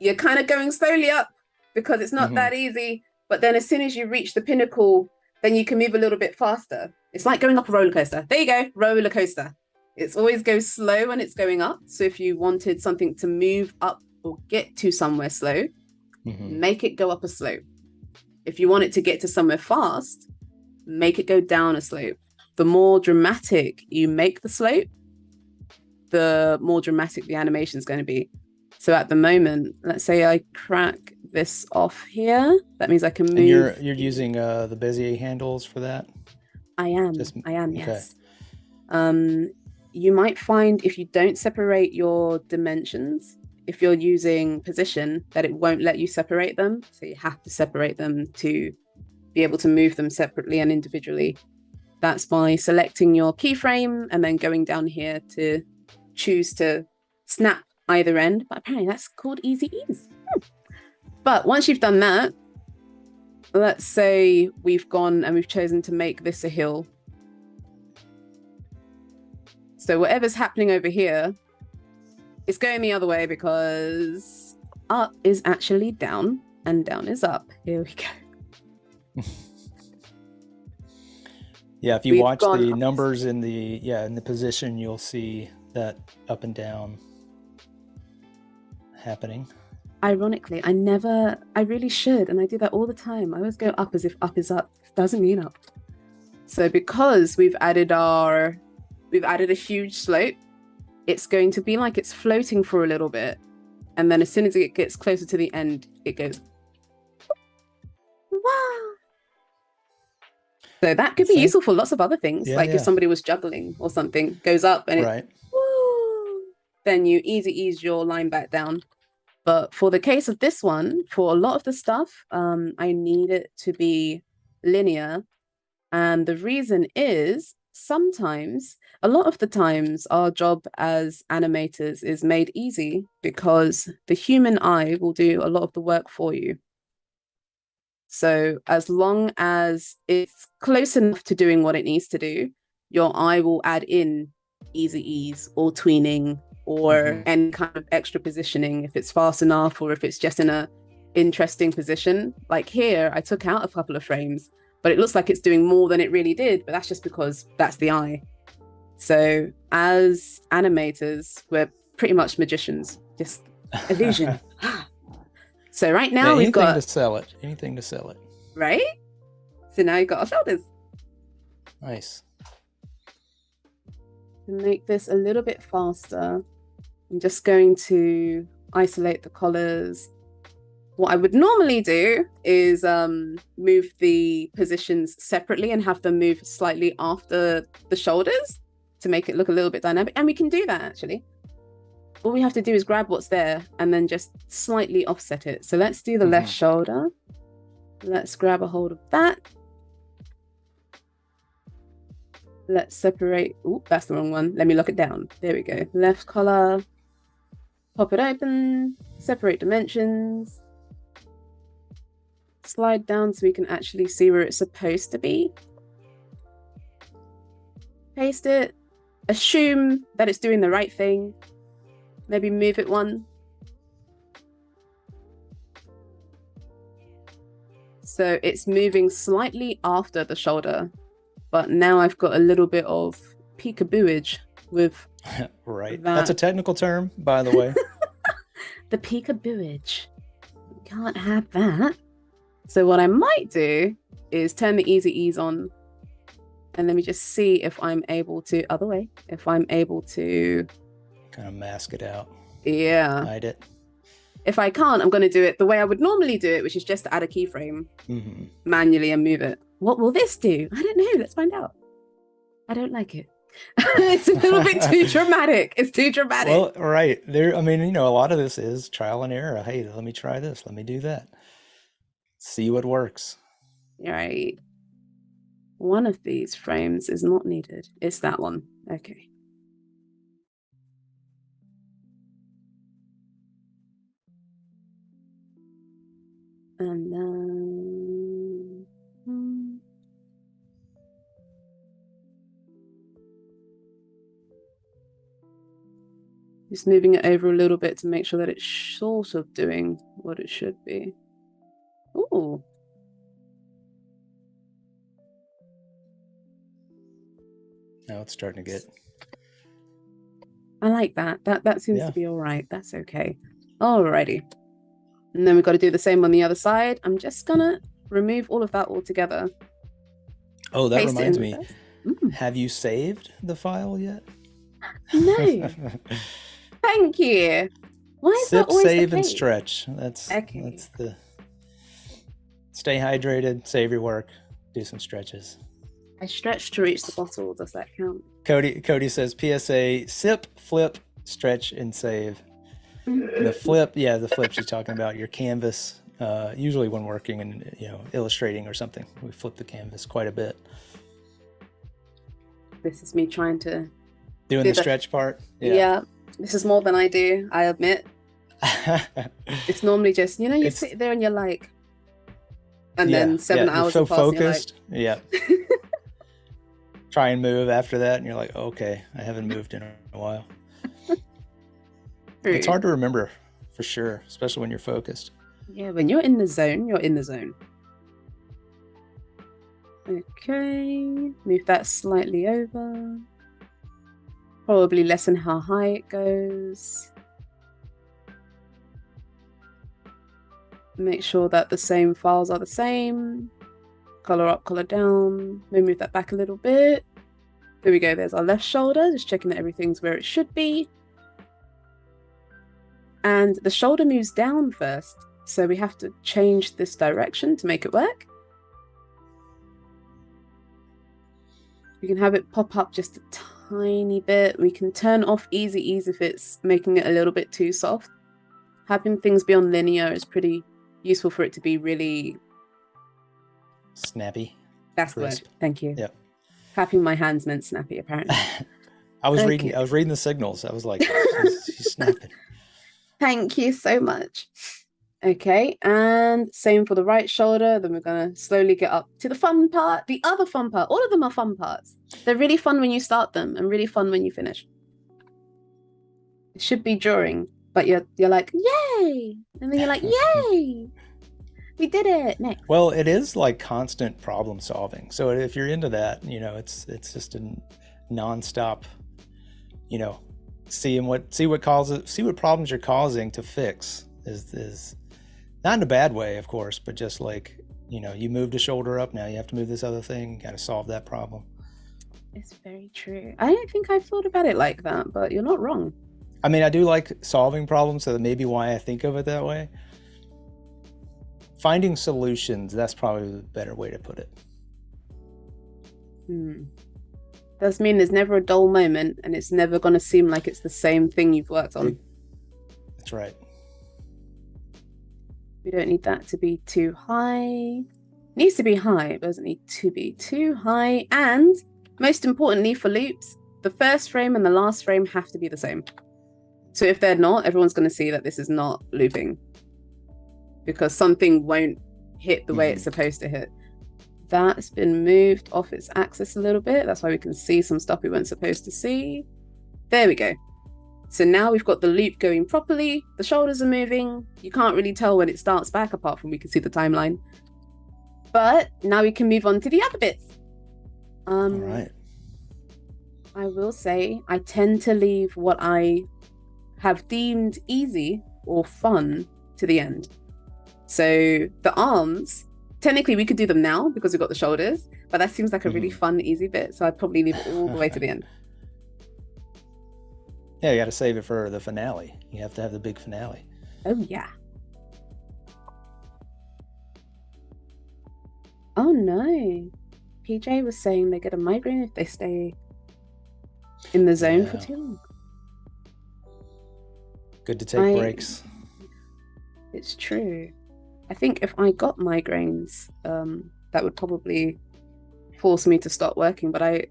You're kind of going slowly up because it's not that easy. But then as soon as you reach the pinnacle, then you can move a little bit faster. It's like going up a roller coaster. There you go, roller coaster. It always goes slow when it's going up. So if you wanted something to move up or get to somewhere slow, make it go up a slope. If you want it to get to somewhere fast, make it go down a slope. The more dramatic you make the slope, the more dramatic the animation is going to be. So at the moment, let's say I crack this off here. That means I can move. And you're using the Bezier handles for that? I am, yes. You might find if you don't separate your dimensions, if you're using position, that it won't let you separate them. So you have to separate them to be able to move them separately and individually. That's by selecting your keyframe and then going down here to choose to snap either end. But apparently that's called easy ease. But once you've done that, let's say we've gone and we've chosen to make this a hill. So whatever's happening over here, it's going the other way because up is actually down and down is up. Here we go. Yeah, if you watch the numbers in the position, you'll see that up and down happening. Ironically, I really should, and I do that all the time. I always go up as if up is up. It doesn't mean up. So because we've added a huge slope, it's going to be like it's floating for a little bit. And then as soon as it gets closer to the end, it goes. Wow. So that could be useful for lots of other things. If somebody was juggling or something, goes up and then you easy ease your line back down. But for the case of this one, for a lot of the stuff, I need it to be linear. And the reason is sometimes, a lot of the times, our job as animators is made easy because the human eye will do a lot of the work for you. So as long as it's close enough to doing what it needs to do, your eye will add in easy ease or tweening or any kind of extra positioning if it's fast enough or if it's just in a interesting position. Like here, I took out a couple of frames, but it looks like it's doing more than it really did, but that's just because that's the eye. So as animators, we're pretty much magicians, just illusion. So right now we've got anything to sell it. Right? So now you've got our shoulders. Nice. To make this a little bit faster, I'm just going to isolate the collars. What I would normally do is move the positions separately and have them move slightly after the shoulders to make it look a little bit dynamic. And we can do that actually. All we have to do is grab what's there and then just slightly offset it. So let's do the left shoulder. Let's grab a hold of that. Let's separate. Oh, that's the wrong one. Let me lock it down. There we go. Left collar. Pop it open. Separate dimensions. Slide down so we can actually see where it's supposed to be. Paste it. Assume that it's doing the right thing. Maybe move it one. So it's moving slightly after the shoulder, but now I've got a little bit of peekabooage with right. That's a technical term, by the way. The peekabooage. You can't have that. So what I might do is turn the easy ease on, and let me just see if I'm able to, other way, if I'm able to kind of mask it out. Yeah. Hide it. If I can't, I'm going to do it the way I would normally do it, which is just to add a keyframe manually and move it. What will this do? I don't know. Let's find out. I don't like it. It's a little bit too dramatic. It's too dramatic. Well, right. There, I mean, a lot of this is trial and error. Hey, let me try this. Let me do that. See what works. Right. One of these frames is not needed. It's that one. Okay. And then just moving it over a little bit to make sure that it's sort of doing what it should be. Ooh. Now it's starting to get. I like that. That seems to be all right. That's okay. Alrighty. And then we've got to do the same on the other side. I'm just gonna remove all of that altogether. Oh, that reminds me. Have you saved the file yet? No. Thank you. Why is that always save the and case? stretch. That's the. Stay hydrated. Save your work. Do some stretches. I stretch to reach the bottle. Does that count? Cody says PSA: sip, flip, stretch, and save. The flip, the flip she's talking about, your canvas. Usually when working and illustrating or something, we flip the canvas quite a bit. This is me trying to do the stretch part. Yeah, this is more than I do, I admit. It's normally just you sit there and you're like, and then 7 hours so pass, focused. Like... Try and move after that, and you're like, okay, I haven't moved in a while. It's hard to remember for sure, especially when you're focused. Yeah, when you're in the zone, you're in the zone. Okay, move that slightly over. Probably lessen how high it goes. Make sure that the same files are the same. Color up, color down. Maybe move that back a little bit. There we go, there's our left shoulder, just checking that everything's where it should be. And the shoulder moves down first, so we have to change this direction to make it work. We can have it pop up just a tiny bit. We can turn off easy ease if it's making it a little bit too soft. Having things be on linear is pretty useful for it to be really snappy. That's the word. Thank you. Yep. Clapping my hands meant snappy, apparently. I was reading the signals. I was like, she's snapping. Thank you so much. Okay, and same for the right shoulder. Then we're gonna slowly get up to the fun part, the other fun part. All of them are fun parts. They're really fun when you start them and really fun when you finish. It should be during, but you're like, yay! And then you're like, yay! We did it. Next. Well, it is like constant problem solving. So if you're into that, it's just a nonstop, see what problems you're causing to fix is not in a bad way, of course, but just like, you moved a shoulder up, now you have to move this other thing, got to solve that problem. It's very true. I don't think I've thought about it like that, but you're not wrong. I mean, I do like solving problems, so that may be why I think of it that way. Finding solutions, that's probably the better way to put it. Does mean there's never a dull moment, and it's never going to seem like it's the same thing you've worked on. That's right. We don't need that to be too high. It needs to be high, it doesn't need to be too high. And most importantly for loops, the first frame and the last frame have to be the same. So if they're not, everyone's going to see that this is not looping, because something won't hit the way it's supposed to hit. That's been moved off its axis a little bit. That's why we can see some stuff we weren't supposed to see. There we go. So now we've got the loop going properly. The shoulders are moving. You can't really tell when it starts back, apart from we can see the timeline. But now we can move on to the other bits. All right. I will say I tend to leave what I have deemed easy or fun to the end. So the arms, technically we could do them now because we've got the shoulders, but that seems like a really fun, easy bit. So I'd probably leave it all the way to the end. Yeah, you got to save it for the finale. You have to have the big finale. Oh, yeah. Oh, no. PJ was saying they get a migraine if they stay in the zone for too long. Good to take breaks. It's true. I think if I got migraines, that would probably force me to stop working. But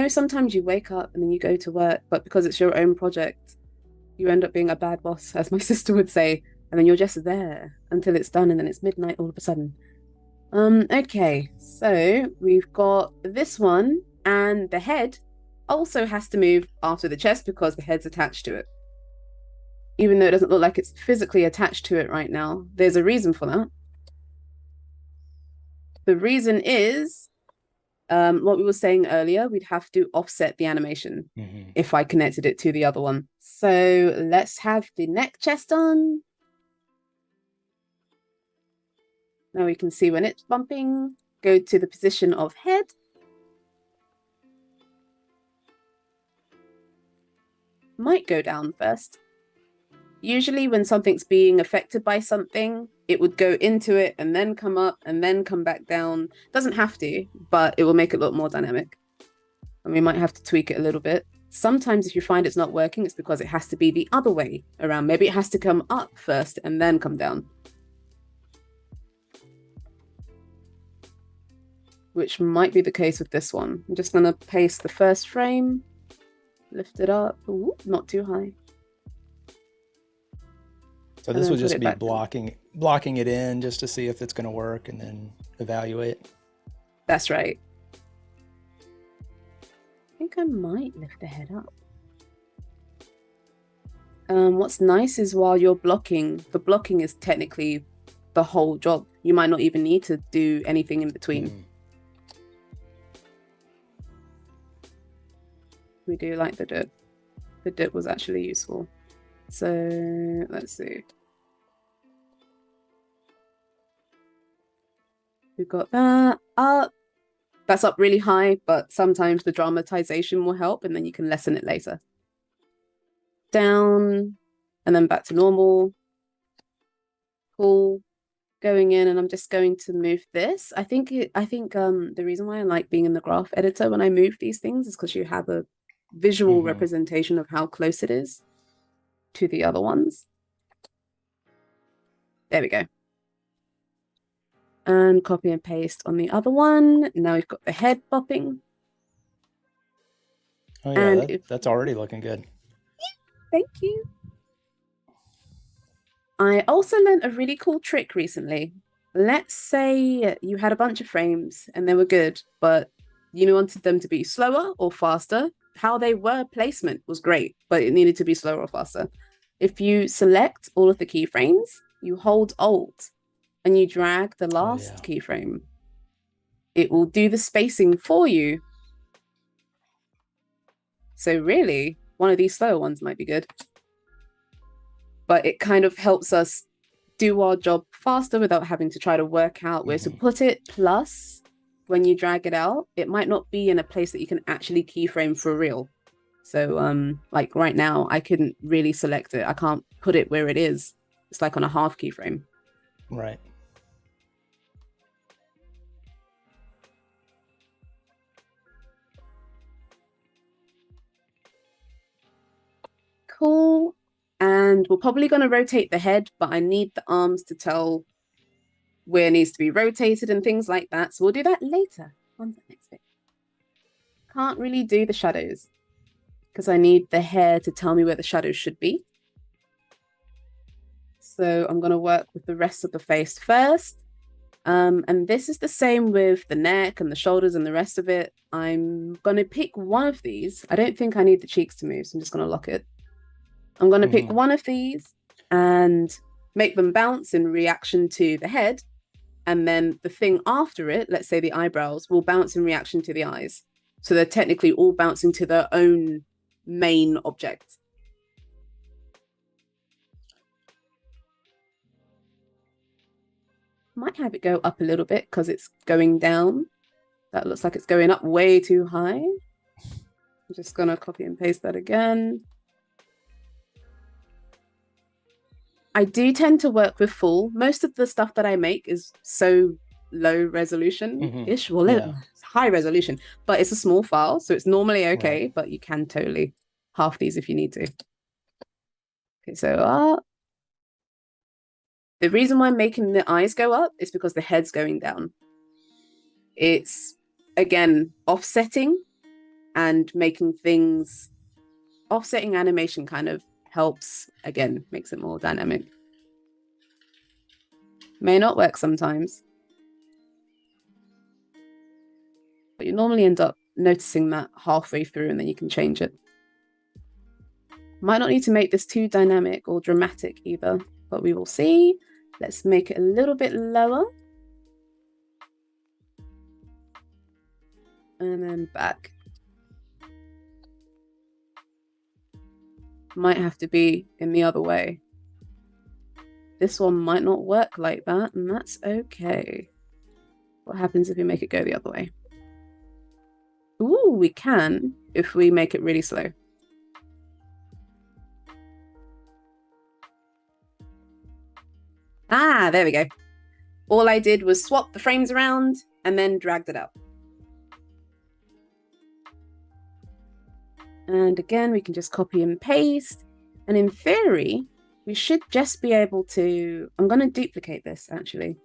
sometimes you wake up and then you go to work, but because it's your own project, you end up being a bad boss, as my sister would say, and then you're just there until it's done, and then it's midnight all of a sudden. Okay, so we've got this one, and the head also has to move after the chest because the head's attached to it. Even though it doesn't look like it's physically attached to it right now, there's a reason for that. The reason is what we were saying earlier, we'd have to offset the animation if I connected it to the other one. So let's have the neck chest on. Now we can see when it's bumping. Go to the position of head. Might go down first. Usually when something's being affected by something, it would go into it and then come up and then come back down. Doesn't have to, but it will make it look more dynamic. And we might have to tweak it a little bit. Sometimes if you find it's not working, it's because it has to be the other way around. Maybe it has to come up first and then come down. Which might be the case with this one. I'm just going to paste the first frame, lift it up. Ooh, not too high. So this would just be blocking it in just to see if it's going to work and then evaluate. That's right. I think I might lift the head up. What's nice is while you're blocking, the blocking is technically the whole job. You might not even need to do anything in between. We do like the dip. The dip was actually useful. So let's see. We've got that up. That's up really high, but sometimes the dramatization will help and then you can lessen it later. Down and then back to normal. Cool. Going in, and I'm just going to move this. I think the reason why I like being in the graph editor when I move these things is because you have a visual representation of how close it is to the other ones. There we go. And copy and paste on the other one. Now we've got the head popping. Oh yeah, that's already looking good. Thank you. I also learned a really cool trick recently. Let's say you had a bunch of frames and they were good, but you wanted them to be slower or faster. How they were placement was great, but it needed to be slower or faster. If you select all of the keyframes, you hold Alt and you drag the last keyframe. It will do the spacing for you. So really, one of these slower ones might be good. But it kind of helps us do our job faster without having to try to work out where to put it. Plus, when you drag it out, it might not be in a place that you can actually keyframe for real. So like right now, I couldn't really select it. I can't put it where it is. It's like on a half keyframe. Right. Cool. And we're probably going to rotate the head, but I need the arms to tell where it needs to be rotated and things like that. So we'll do that later on the next bit. Can't really do the shadows because I need the hair to tell me where the shadows should be. So I'm going to work with the rest of the face first. And this is the same with the neck and the shoulders and the rest of it. I'm going to pick one of these. I don't think I need the cheeks to move, so I'm just going to lock it. I'm going to pick one of these and make them bounce in reaction to the head. And then the thing after it, let's say the eyebrows, will bounce in reaction to the eyes. So they're technically all bouncing to their own main object. Might have it go up a little bit because it's going down. That looks like it's going up way too high. I'm just going to copy and paste that again. I do tend to work with full. Most of the stuff that I make is so low resolution-ish. Well, it's high resolution, but it's a small file, so it's normally okay, Right. but you can totally half these if you need to. Okay, so the reason why I'm making the eyes go up is because the head's going down. It's, again, offsetting and making things... Offsetting animation kind of helps, again, makes it more dynamic. May not work sometimes, but you normally end up noticing that halfway through and then you can change it. Might not need to make this too dynamic or dramatic either, but we will see. Let's make it a little bit lower. And then back. Might have to be in the other way. This one might not work like that, and that's okay. What happens if we make it go the other way? Ooh, we can if we make it really slow. Ah, there we go. All I did was swap the frames around and then dragged it up. And again, we can just copy and paste. And in theory, we should just be able to... I'm going to duplicate this, actually.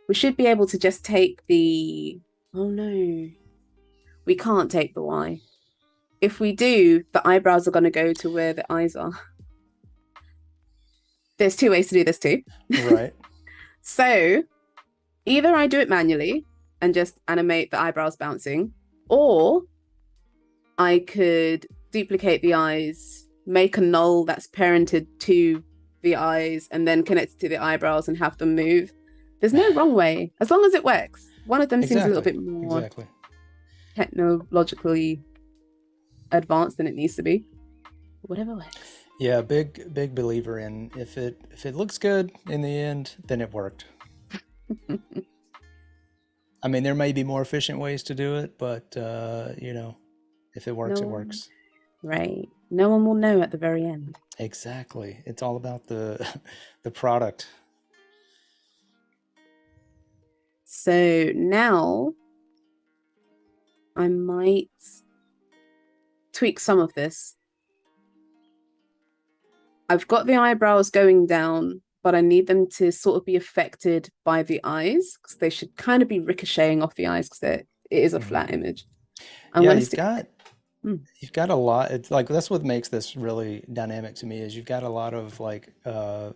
We should be able to just take the... Oh, no. We can't take the Y. If we do, the eyebrows are going to go to where the eyes are. There's two ways to do this too. Right. So either I do it manually and just animate the eyebrows bouncing, or I could duplicate the eyes, make a null that's parented to the eyes, and then connect it to the eyebrows and have them move. There's no wrong way, as long as it works. One of them seems a little bit more technologically advanced than it needs to be. Whatever works. Yeah, big believer in if it looks good in the end, then it worked. I mean, there may be more efficient ways to do it, but you know, if it works, it works. Right. No one will know at the very end. Exactly. It's all about the product. So now I might tweak some of this. I've got the eyebrows going down, but I need them to sort of be affected by the eyes because they should kind of be ricocheting off the eyes because it is a flat image. You've got a lot. It's like that's what makes this really dynamic to me is you've got a lot of like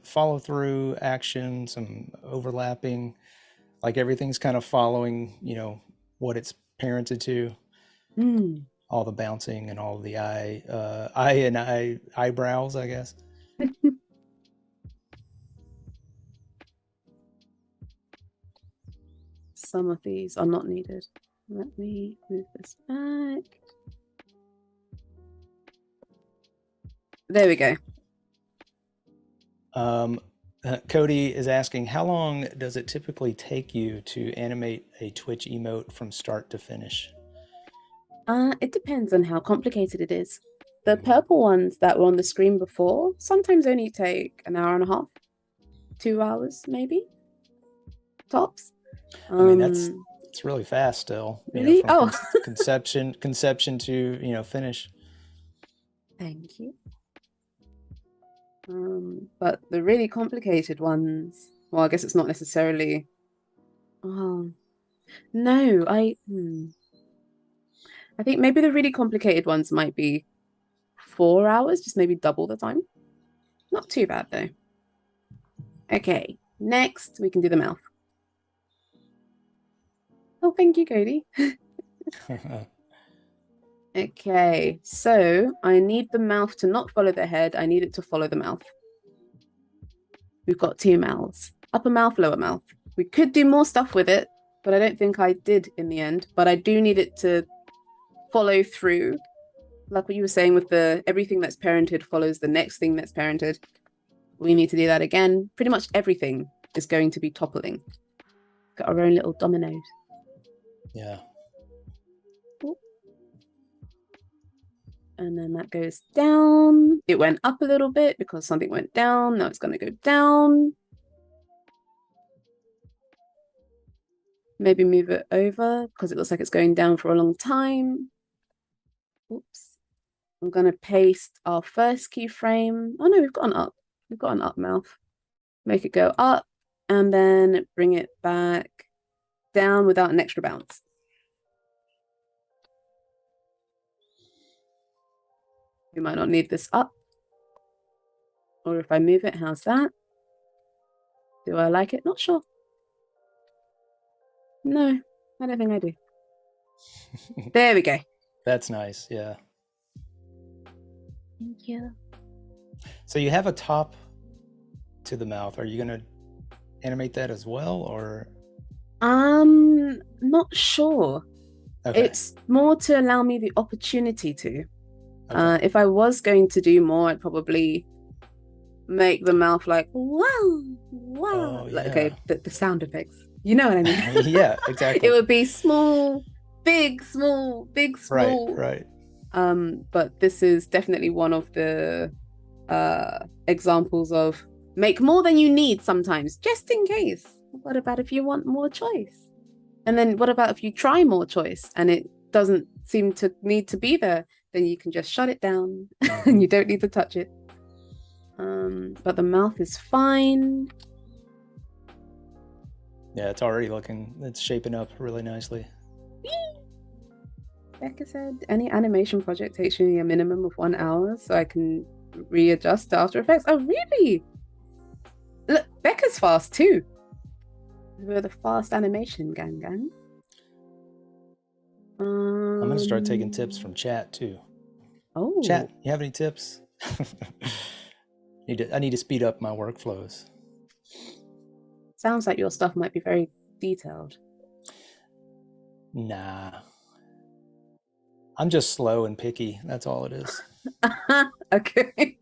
follow through action, some overlapping, like everything's kind of following, you know, what it's parented to. All the bouncing and all the eyebrows, I guess. Some of these are not needed. Let me move this back. There we go. Cody is asking, how long does it typically take you to animate a Twitch emote from start to finish? It depends on how complicated it is. the purple ones that were on the screen before sometimes only take an hour and a half, 2 hours, maybe tops. I mean, it's really fast still, Really? from Oh, conception to, finish. thank you. But the really complicated ones, well, I guess it's not necessarily. Oh, no, I think maybe the really complicated ones might be 4 hours, just maybe double the time. Not too bad though. Okay, next we can do the mouth. Oh, thank you, Cody. Okay, so I need the mouth to not follow the head. I need it to follow the mouth. We've got two mouths, upper mouth, lower mouth. We could do more stuff with it, but I don't think I did in the end. But I do need it to follow through. Like what you were saying with the everything that's parented follows the next thing that's parented. We need to do that again. Pretty much everything is going to be toppling. Got our own little dominoes. Yeah. And then that goes down. It went up a little bit because something went down. Now it's going to go down. Maybe move it over because it looks like it's going down for a long time. Oops. I'm going to paste our first keyframe. Oh no, we've got an up. We've got an up mouth. Make it go up and then bring it back down without an extra bounce. We might not need this up. Or if I move it, how's that? Do I like it? Not sure. No, I don't think I do. There we go. That's nice. Yeah. Thank you. So you have a top to the mouth. Are you going to animate that as well, or? Not sure. Okay. It's more to allow me the opportunity to. Okay. If I was going to do more, I'd probably make the mouth like wow. Oh, Like, yeah. okay, the sound effects. You know what I mean? Yeah, exactly. It would be small, big, small, big, small. Right. But this is definitely one of the examples of make more than you need sometimes, just in case. What about if you want more choice? And then what about if you try more choice and it doesn't seem to need to be there? Then you can just shut it down and you don't need to touch it. But the mouth is fine. Yeah, it's shaping up really nicely. Becca said, any animation project takes me a minimum of 1 hour so I can readjust to After Effects. Oh, really? Look, Becca's fast too. We're the fast animation gang. I'm going to start taking tips from chat too. Oh. Chat, you have any tips? I need to speed up my workflows. Sounds like your stuff might be very detailed. Nah. I'm just slow and picky. That's all it is. Okay.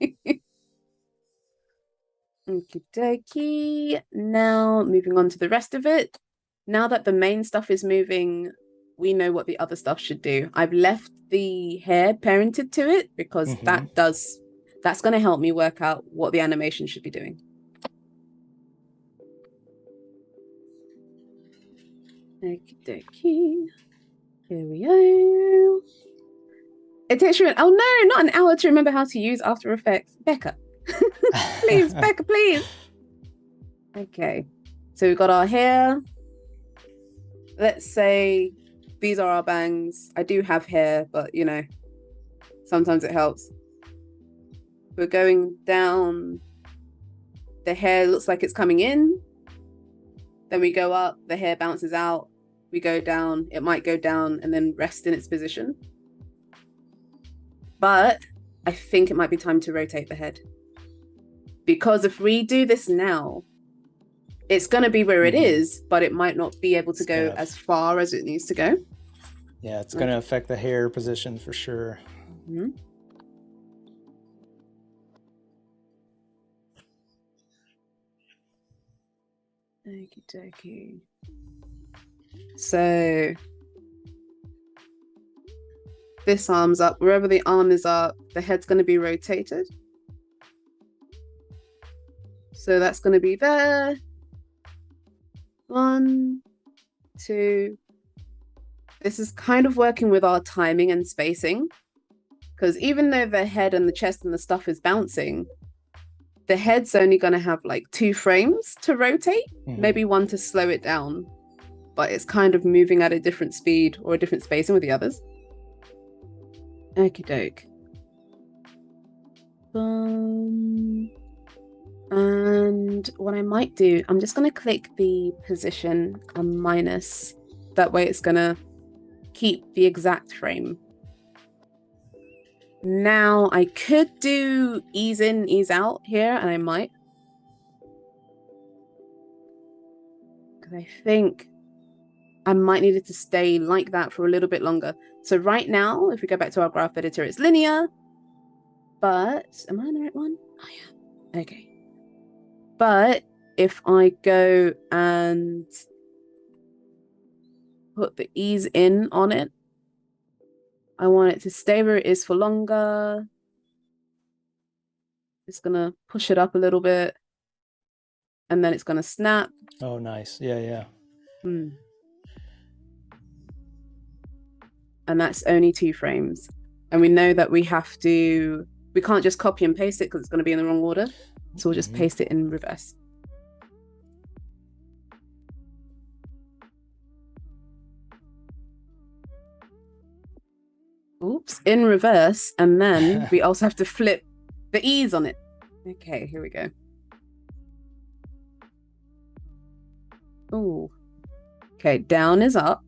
Okie dokie. Now moving on to the rest of it. Now that the main stuff is moving, we know what the other stuff should do. I've left the hair parented to it because that's going to help me work out what the animation should be doing. Okie dokie. Here we go. It takes you oh no, not an hour to remember how to use After Effects. Becca. Please, Becca, please. Okay. So we've got our hair. Let's say these are our bangs. I do have hair, but sometimes it helps. We're going down. The hair looks like it's coming in. Then we go up, the hair bounces out. We go down, it might go down and then rest in its position. But I think it might be time to rotate the head. Because if we do this now, it's going to be where it is, but it might not be able to go as far as it needs to go. Yeah, it's going to affect the hair position for sure. Okie dokie. So this arm's up. Wherever the arm is up, the head's going to be rotated. So that's going to be there. 1, 2. This is kind of working with our timing and spacing, because even though the head and the chest and the stuff is bouncing, the head's only going to have like 2 frames to rotate, maybe 1 to slow it down, but it's kind of moving at a different speed or a different spacing with the others. Okie doke. And what I might do, I'm just going to click the position and minus. That way it's going to keep the exact frame. Now I could do ease in, ease out here, and I might. Because I think I might need it to stay like that for a little bit longer. So right now, if we go back to our graph editor, it's linear. But, am I on the right one? I am. Okay. But if I go and put the ease in on it, I want it to stay where it is for longer. Just gonna push it up a little bit, and then it's gonna snap. Oh, nice. Yeah. And that's only 2 frames. And we know that we can't just copy and paste it because it's going to be in the wrong order. So we'll just paste it in reverse. Oops, in reverse. And then we also have to flip the ease on it. Okay, here we go. Oh, okay, down is up.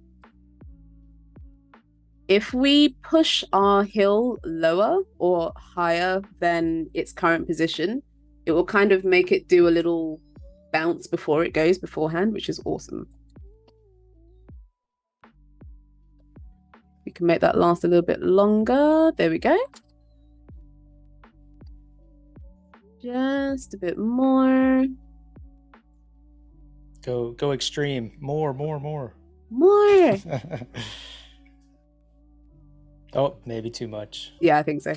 If we push our hill lower or higher than its current position, it will kind of make it do a little bounce before it goes beforehand, which is awesome. We can make that last a little bit longer. There we go. Just a bit more. Go extreme. More. More. Oh, maybe too much. Yeah, I think so.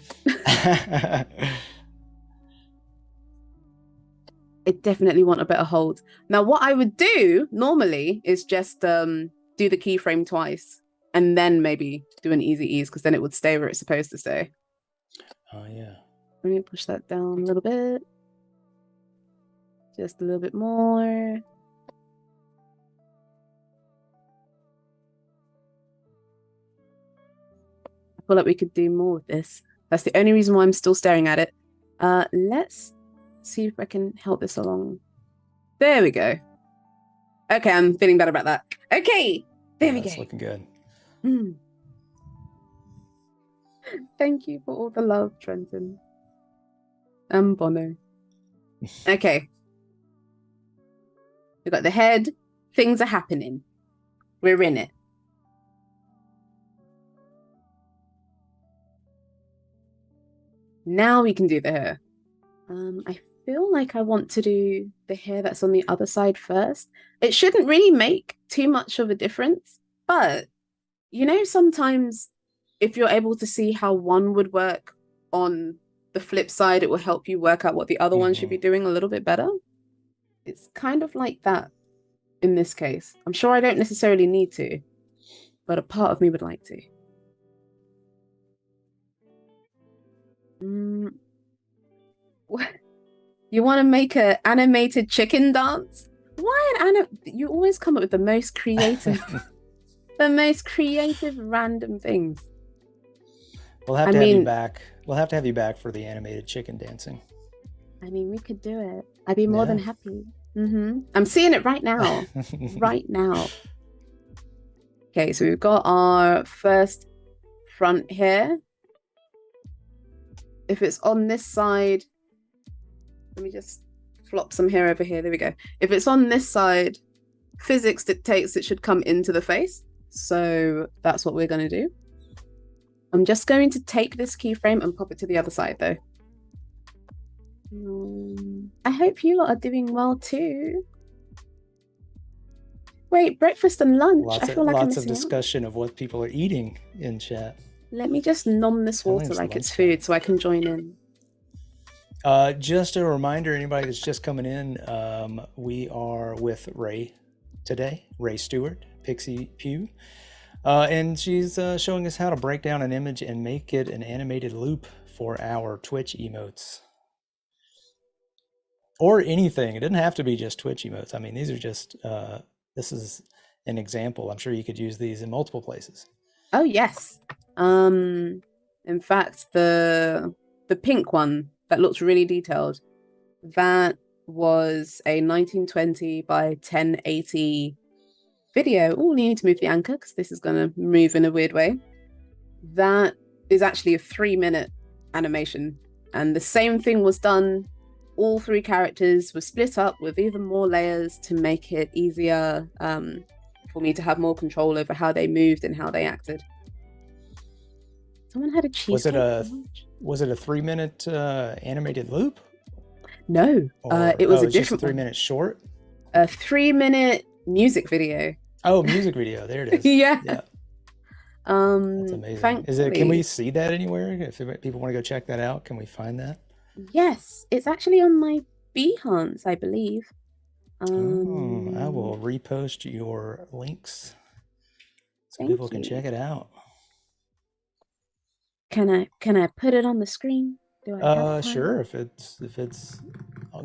I definitely want a better hold. Now, what I would do normally is just do the keyframe twice and then maybe do an easy ease, because then it would stay where it's supposed to stay. Oh, yeah. Let me push that down a little bit. Just a little bit more. I feel like we could do more with this. That's the only reason why I'm still staring at it. Let's see if I can help this along. There we go. Okay, I'm feeling better about that. Okay, there we go. That's looking good. Thank you for all the love, Trenton. And Bono. Okay. We've got the head. Things are happening. We're in it. Now we can do the hair. I feel like I want to do the hair that's on the other side first. It shouldn't really make too much of a difference, but you know, sometimes if you're able to see how one would work on the flip side, it will help you work out what the other one should be doing a little bit better. It's kind of like that in this case. I'm sure I don't necessarily need to, but a part of me would like to. What? You want to make an animated chicken dance? Why you always come up with the most creative random things. We'll have to have you back. We'll have to have you back for the animated chicken dancing. I mean, we could do it. I'd be more than happy. I'm seeing it right now. Right now. Okay, so we've got our first front here. If it's on this side, let me just flop some hair over here. There we go. If it's on this side, physics dictates it should come into the face. So that's what we're going to do. I'm just going to take this keyframe and pop it to the other side, though. I hope you lot are doing well, too. Wait, breakfast and lunch. I feel like lots of discussion of what people are eating in chat. Let me just nom this Finally, water it's like it's lunchtime. food so I can join in. Just a reminder, anybody that's just coming in, we are with Raye today, Raye Stewart, Pixie Pew. And she's showing us how to break down an image and make it an animated loop for our Twitch emotes. Or anything. It doesn't have to be just Twitch emotes. I mean, these are just, this is an example. I'm sure you could use these in multiple places. Oh, yes. In fact, the pink one that looks really detailed, that was a 1920 by 1080 video. Oh, you need to move the anchor because this is going to move in a weird way. That is actually a 3-minute animation. And the same thing was done. All 3 characters were split up with even more layers to make it easier for me to have more control over how they moved and how they acted. Someone had a cheesecake. Was it a 3-minute animated loop? No, Or, it was a just a different 3-minute short? A 3-minute music video. Oh, music video. There it is. Yeah. Yeah. That's amazing. Thankfully, Can we see that anywhere? If people want to go check that out, can we find that? Yes, it's actually on my Behance, I believe. I will repost your links so people can check it out. Can I put it on the screen? Do I have time? Sure, if it's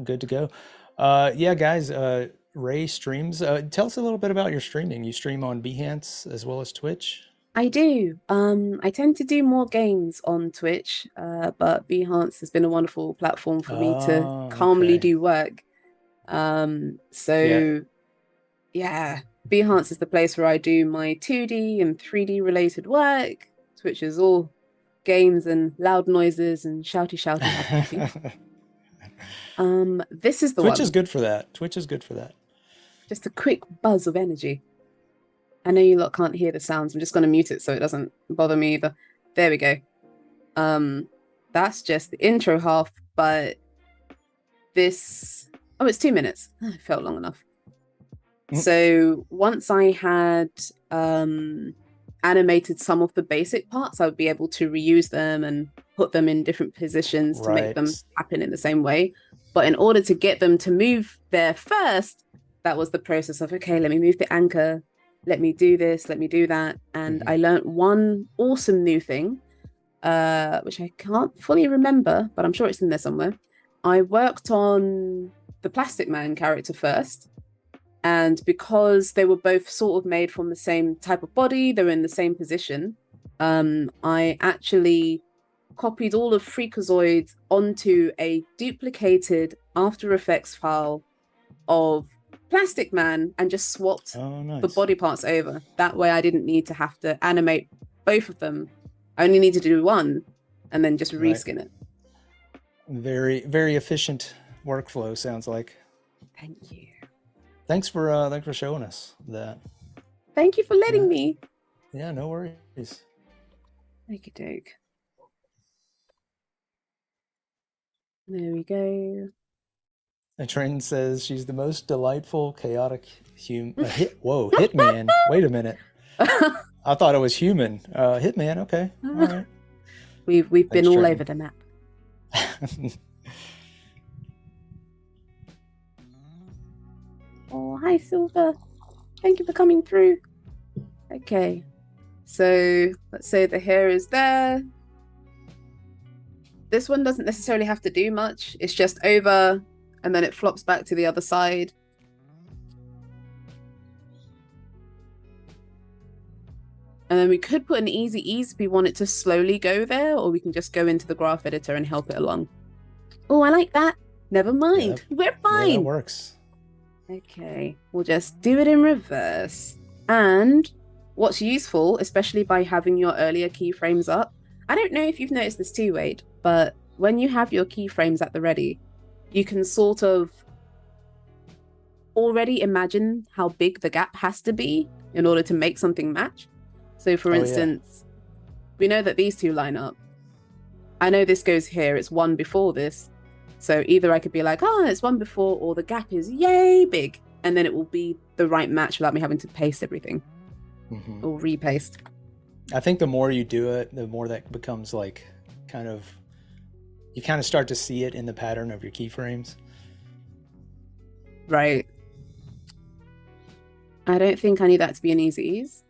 good to go. Yeah, guys, Raye streams. Tell us a little bit about your streaming. You stream on Behance as well as Twitch? I do. I tend to do more games on Twitch, but Behance has been a wonderful platform for me to calmly do work. Yeah, Behance is the place where I do my 2D and 3D related work. Twitch is all games and loud noises and shouty happy. This is the Twitch one. is good for that. Twitch is good for that. Just a quick buzz of energy. I know you lot can't hear the sounds. I'm just going to mute it so it doesn't bother me either. There we go. That's just the intro half, but this... Oh, it's 2 minutes. It felt long enough. So once I had animated some of the basic parts, I would be able to reuse them and put them in different positions to make them happen in the same way. But in order to get them to move there first, that was the process of, okay, let me move the anchor, let me do this, let me do that. And I learned one awesome new thing, which I can't fully remember, but I'm sure it's in there somewhere. I worked on the Plastic Man character first. And because they were both sort of made from the same type of body, they were in the same position, I actually copied all of Freakazoid onto a duplicated After Effects file of Plastic Man and just swapped the body parts over. That way I didn't need to have to animate both of them. I only need to do one and then just reskin it. Very, very efficient workflow, sounds like. Thank you. Thanks for showing us that. Thank you for letting me. Yeah, no worries. Okie doke. There we go. A trend says she's the most delightful, chaotic human. Hitman. Wait a minute. I thought it was human. Hitman. Okay. All right. We've been all over the map. Oh, hi, Silver. Thank you for coming through. Okay. So let's say the hair is there. This one doesn't necessarily have to do much. It's just over and then it flops back to the other side. And then we could put an easy ease if we want it to slowly go there, or we can just go into the graph editor and help it along. Oh, I like that. Never mind. Yeah, we're fine. Yeah, that works. Okay, we'll just do it in reverse. And what's useful, especially by having your earlier keyframes up, I don't know if you've noticed this too, Wade, but when you have your keyframes at the ready, you can sort of already imagine how big the gap has to be in order to make something match. So for instance, we know that these two line up. I know this goes here, it's one before this. So either I could be like, oh, it's one before, or the gap is yay big, and then it will be the right match without me having to paste everything or repaste. I think the more you do it, the more that becomes like kind of, you kind of start to see it in the pattern of your keyframes. Right. I don't think I need that to be an easy ease.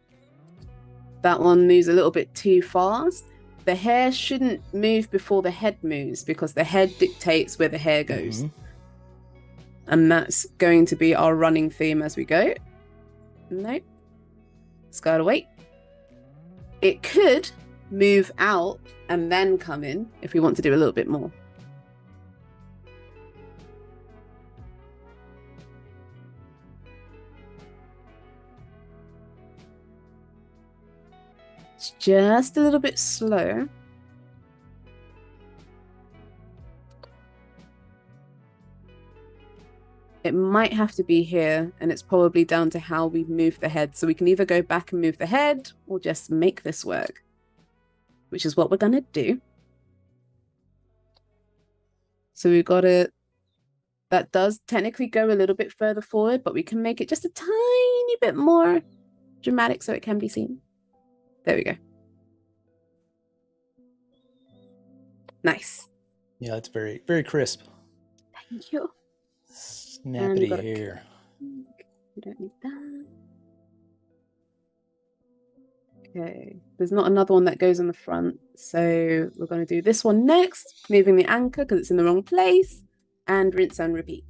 That one moves a little bit too fast. The hair shouldn't move before the head moves because the head dictates where the hair goes. And that's going to be our running theme as we go. Nope. It's got to wait. It could move out and then come in if we want to do a little bit more. It's just a little bit slow. It might have to be here, and it's probably down to how we move the head. So we can either go back and move the head or just make this work, which is what we're going to do. So we've got it. That does technically go a little bit further forward, but we can make it just a tiny bit more dramatic so it can be seen. There we go. Nice. Yeah, it's very, very crisp. Thank you. Snappity hair. We don't need that. Okay, there's not another one that goes on the front, so we're going to do this one next, moving the anchor because it's in the wrong place, and rinse and repeat.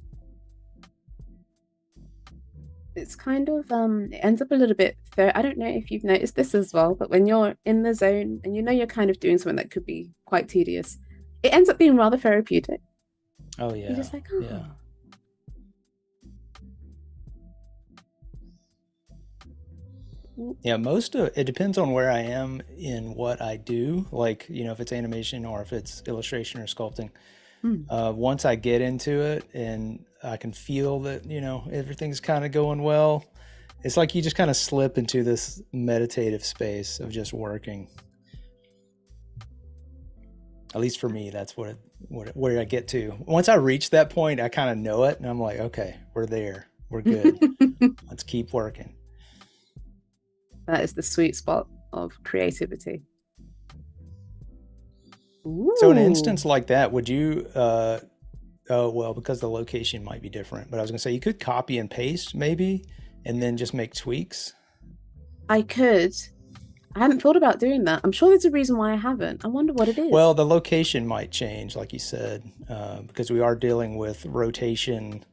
It's kind of, it ends up a little bit, I don't know if you've noticed this as well, but when you're in the zone and you know you're kind of doing something that could be quite tedious, it ends up being rather therapeutic. Oh, yeah. You're just like, oh. Yeah. Yeah, most of it depends on where I am in what I do, like, you know, if it's animation or if it's illustration or sculpting. Once I get into it and I can feel that, you know, everything's kind of going well, it's like you just kind of slip into this meditative space of just working. At least for me, that's where I get to. Once I reach that point, I kind of know it, and I'm like, okay, we're there, we're good. Let's keep working. That is the sweet spot of creativity. Ooh. So in an instance like that, would you, oh, well, because the location might be different, but I was gonna say you could copy and paste maybe, and then just make tweaks. I could. I hadn't thought about doing that. I'm sure there's a reason why I haven't. I wonder what it is. Well, the location might change, like you said, because we are dealing with rotation,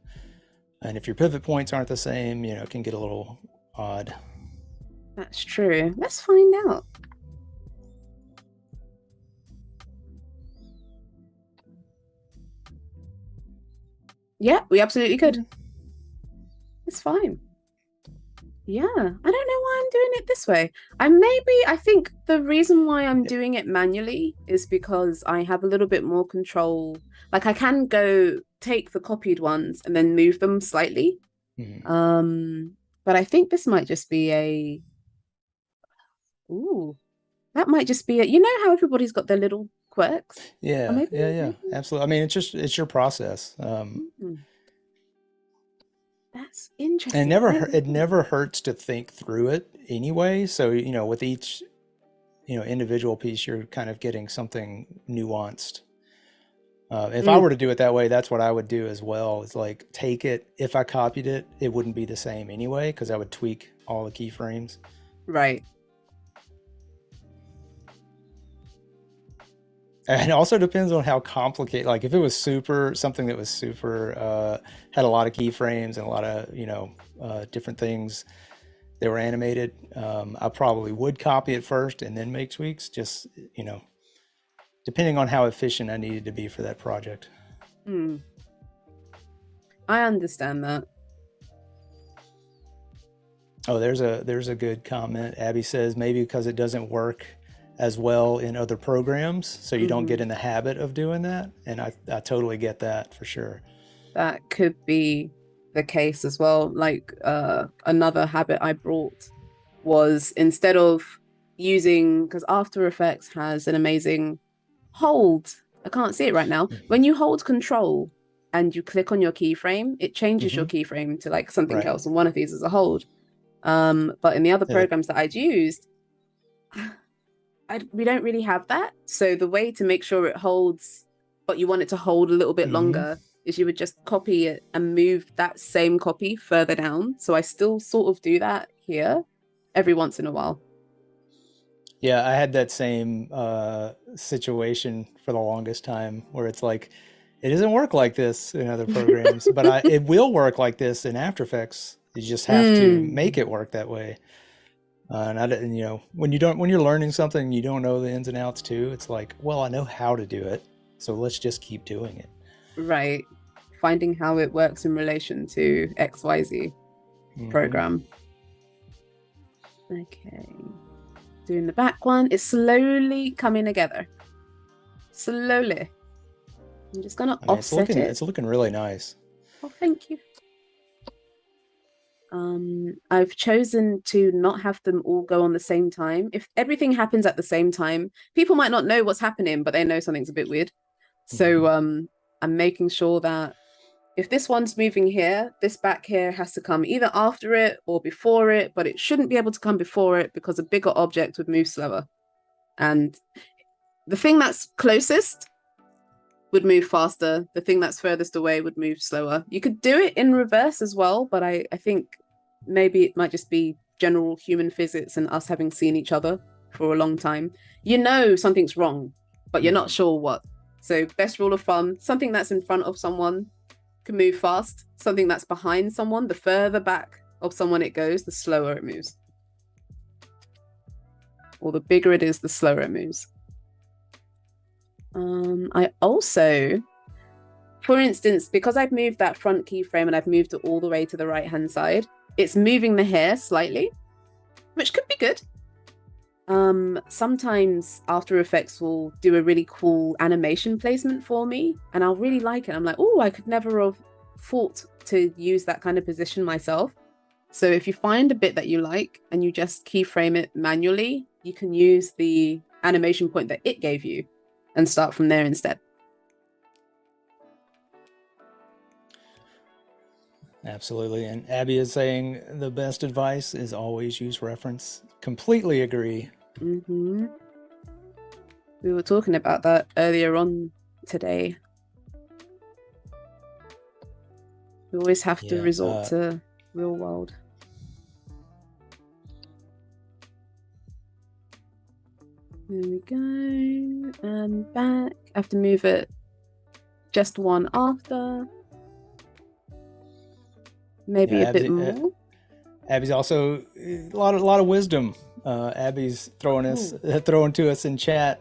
and if your pivot points aren't the same, you know, it can get a little odd. That's true. Let's find out. Yeah, we absolutely could. It's fine. Yeah, I don't know why I'm doing it this way. I think the reason why I'm doing it manually is because I have a little bit more control. Like I can go take the copied ones and then move them slightly. But I think this might just be that might just be you know how everybody's got their little quirks? Yeah, maybe. Absolutely. I mean, it's your process. That's interesting. And it never hurts to think through it anyway. So, you know, with each, you know, individual piece, you're kind of getting something nuanced. If I were to do it that way, that's what I would do as well. It's like take it. If I copied it, it wouldn't be the same anyway because I would tweak all the keyframes. Right. And it also depends on how complicated, like if it was something that was super, had a lot of keyframes and a lot of, you know, different things that were animated, I probably would copy it first and then make tweaks, just, you know, depending on how efficient I needed to be for that project. I understand that. Oh, there's a good comment. Abby says maybe because it doesn't work as well in other programs, so you don't get in the habit of doing that. And I totally get that for sure. That could be the case as well. Like another habit I brought was instead of using, because After Effects has an amazing hold. I can't see it right now. When you hold Control and you click on your keyframe, it changes your keyframe to like something else. And one of these is a hold. But in the other programs that I'd used, we don't really have that. So the way to make sure it holds, but you want it to hold a little bit longer, is you would just copy it and move that same copy further down. So I still sort of do that here every once in a while. Yeah, I had that same situation for the longest time where it's like, it doesn't work like this in other programs, but it will work like this in After Effects. You just have to make it work that way. And I didn't, when you're learning something, you don't know the ins and outs too. It's like, well, I know how to do it, so let's just keep doing it. Right. Finding how it works in relation to XYZ program. Okay. Doing the back one. It's slowly coming together. Slowly. I'm just gonna offset it. It's looking really nice. Oh, thank you. I've chosen to not have them all go on the same time. If everything happens at the same time, people might not know what's happening, but they know something's a bit weird. So I'm making sure that if this one's moving here, this back here has to come either after it or before it, but it shouldn't be able to come before it because a bigger object would move slower. And the thing that's closest would move faster. The thing that's furthest away would move slower. You could do it in reverse as well, but I think maybe it might just be general human physics and us having seen each other for a long time. You know something's wrong, but you're not sure what. So best rule of thumb, something that's in front of someone can move fast. Something that's behind someone, the further back of someone it goes, the slower it moves. Or the bigger it is, the slower it moves. I also, for instance, because I've moved that front keyframe and I've moved it all the way to the right-hand side, it's moving the hair slightly, which could be good. Sometimes After Effects will do a really cool animation placement for me, and I'll really like it. I'm like, oh, I could never have thought to use that kind of position myself. So if you find a bit that you like and you just keyframe it manually, you can use the animation point that it gave you and start from there instead. Absolutely. And Abby is saying the best advice is always use reference. Completely agree. We were talking about that earlier on today. We always have to resort to real world. There we go. And back. I have to move it just one after. Maybe a bit more. Abby's also a lot of wisdom. Abby's throwing to us in chat.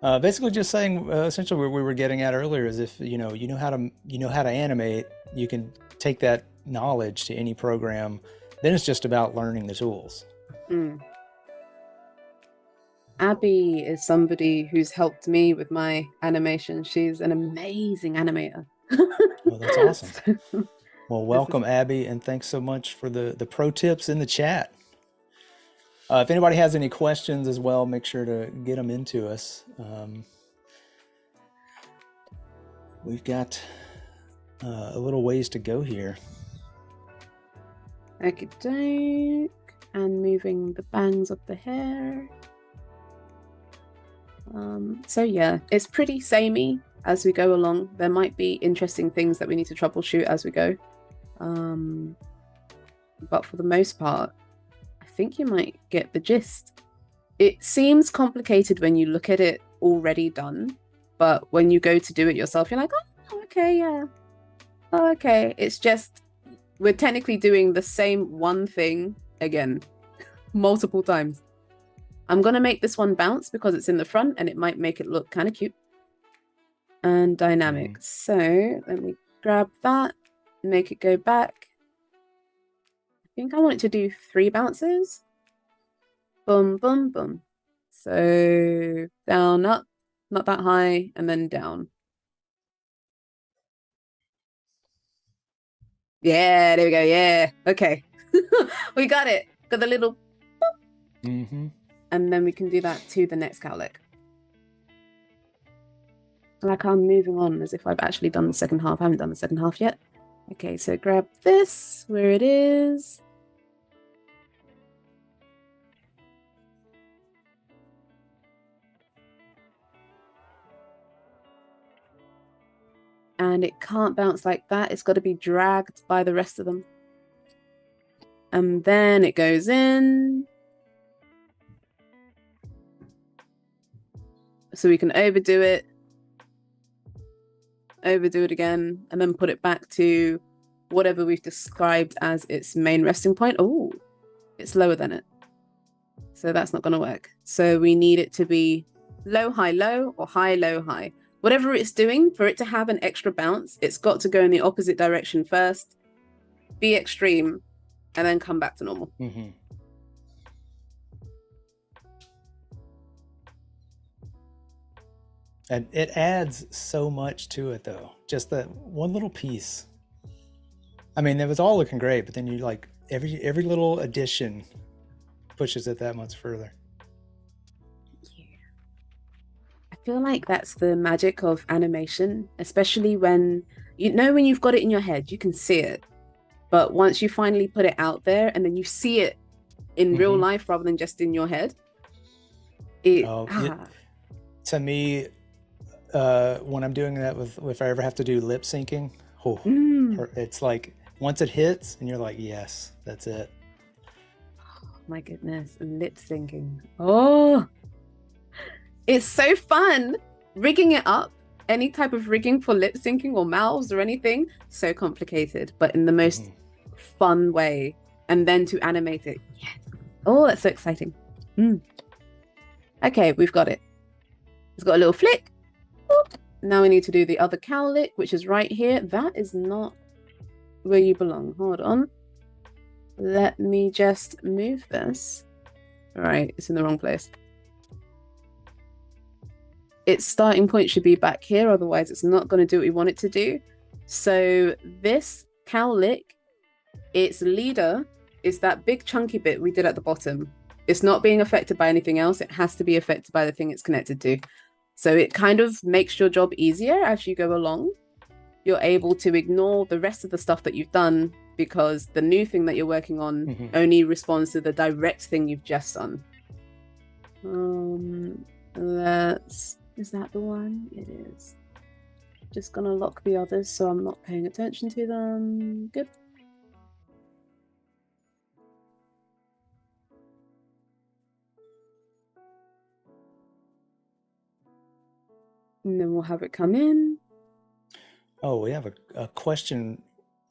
Basically, just saying essentially what we were getting at earlier is if you know how to animate, you can take that knowledge to any program. Then it's just about learning the tools. Abby is somebody who's helped me with my animation. She's an amazing animator. Well, that's awesome. Well, welcome, Abby, and thanks so much for the pro tips in the chat. If anybody has any questions as well, make sure to get them into us. We've got a little ways to go here. Okey-doke. And moving the bangs of the hair. So yeah, it's pretty samey as we go along. There might be interesting things that we need to troubleshoot as we go. But for the most part, I think you might get the gist. It seems complicated when you look at it already done, but when you go to do it yourself, you're like, oh, okay, yeah. Oh, okay. It's just, we're technically doing the same one thing again, multiple times. I'm going to make this one bounce because it's in the front and it might make it look kind of cute and dynamic. So let me grab that, make it go back. I think I want it to do 3 bounces. Boom, boom, boom. So down, up, not that high, and then down. Yeah, there we go. Yeah. Okay. We got it. Got the little boop. And then we can do that to the next cowlick. Like I'm moving on as if I've actually done the second half. I haven't done the second half yet. Okay, so grab this where it is. and it can't bounce like that. It's got to be dragged by the rest of them. And then it goes in. So we can overdo it again, and then put it back to whatever we've described as its main resting point. Oh, it's lower than it. So that's not going to work. So we need it to be low, high, low, or high, low, high. Whatever it's doing, for it to have an extra bounce, it's got to go in the opposite direction first, be extreme, and then come back to normal. Mm-hmm. And it adds so much to it, though. Just that one little piece. I mean, it was all looking great, but then you like every little addition pushes it that much further. Yeah. I feel like that's the magic of animation, especially when when you've got it in your head, you can see it. But once you finally put it out there and then you see it in real life rather than just in your head, to me, when I'm doing that if I ever have to do lip syncing, it's like once it hits and you're like, yes, that's it. Oh my goodness, lip syncing. Oh, it's so fun rigging it up. Any type of rigging for lip syncing or mouths or anything, so complicated, but in the most fun way. And then to animate it. Yes. Oh, that's so exciting. Okay, we've got it. It's got a little flick. Now we need to do the other cowlick, which is right here. That is not where you belong. Hold on. Let me just move this. All right, it's in the wrong place. Its starting point should be back here, otherwise it's not going to do what we want it to do. So this cowlick, its leader is that big chunky bit we did at the bottom. It's not being affected by anything else. It has to be affected by the thing it's connected to. So it kind of makes your job easier as you go along. You're able to ignore the rest of the stuff that you've done because the new thing that you're working on only responds to the direct thing you've just done. Is that the one? It is. Just gonna lock the others so I'm not paying attention to them. Good. And then we'll have it come in. Oh, we have a question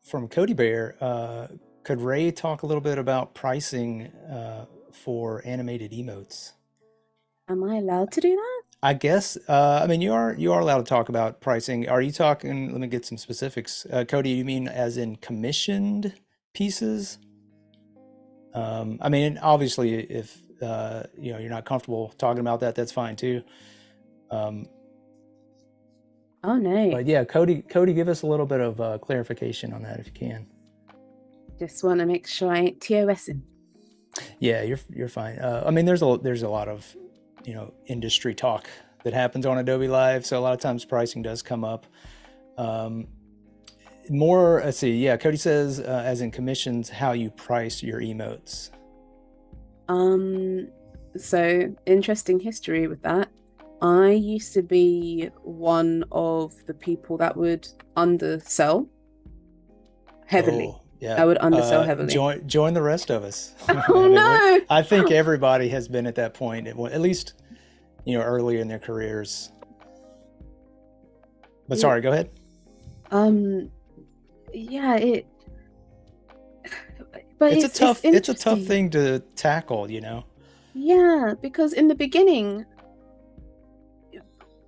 from Cody Bear. Could Raye talk a little bit about pricing for animated emotes? Am I allowed to do that? I guess. I mean, you are allowed to talk about pricing. Are you talking? Let me get some specifics. Cody, you mean as in commissioned pieces? I mean, obviously, if you're not comfortable talking about that, that's fine too. Oh no. But yeah, Cody, give us a little bit of clarification on that if you can. Just want to make sure I ain't TOSing. Yeah, you're fine. I mean, there's a lot of industry talk that happens on Adobe Live, so a lot of times pricing does come up. Let's see. Yeah, Cody says, as in commissions, how you price your emotes. So interesting history with that. I used to be one of the people that would undersell heavily. Oh, yeah. I would undersell heavily. Join the rest of us. Oh no! I think everybody has been at that point, at least early in their careers. But sorry, go ahead. Yeah, it's a tough thing to tackle, Yeah, because in the beginning,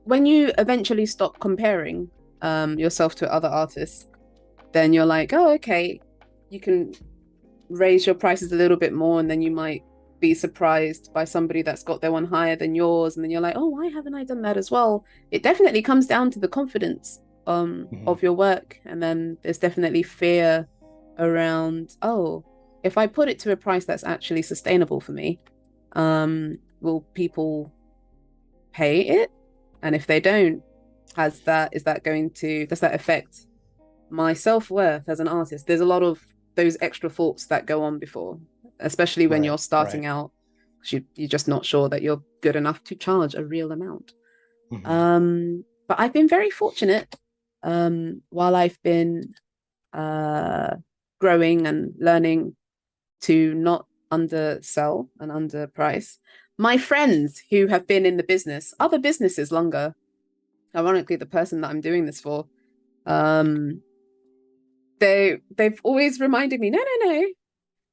when you eventually stop comparing yourself to other artists, then you're like, oh, okay, you can raise your prices a little bit more, and then you might be surprised by somebody that's got their one higher than yours, and then you're like, oh, why haven't I done that as well? It definitely comes down to the confidence of your work, and then there's definitely fear around, oh, if I put it to a price that's actually sustainable for me, will people pay it? And if they don't, does that affect my self-worth as an artist? There's a lot of those extra thoughts that go on before, especially when you're starting out. You're just not sure that you're good enough to charge a real amount. But I've been very fortunate while I've been growing and learning to not undersell and underprice, my friends who have been in the business, other businesses longer, ironically, the person that I'm doing this for, they've always reminded me, no,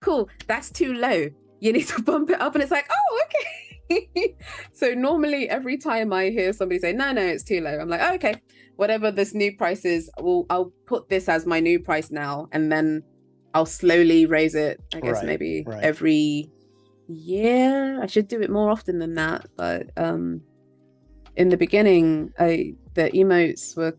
cool, that's too low. You need to bump it up. And it's like, oh, okay. So normally every time I hear somebody say, no, it's too low, I'm like, oh, okay, whatever this new price is, I'll put this as my new price now, and then I'll slowly raise it, I guess maybe every year. I should do it more often than that. But in the beginning, the emotes were,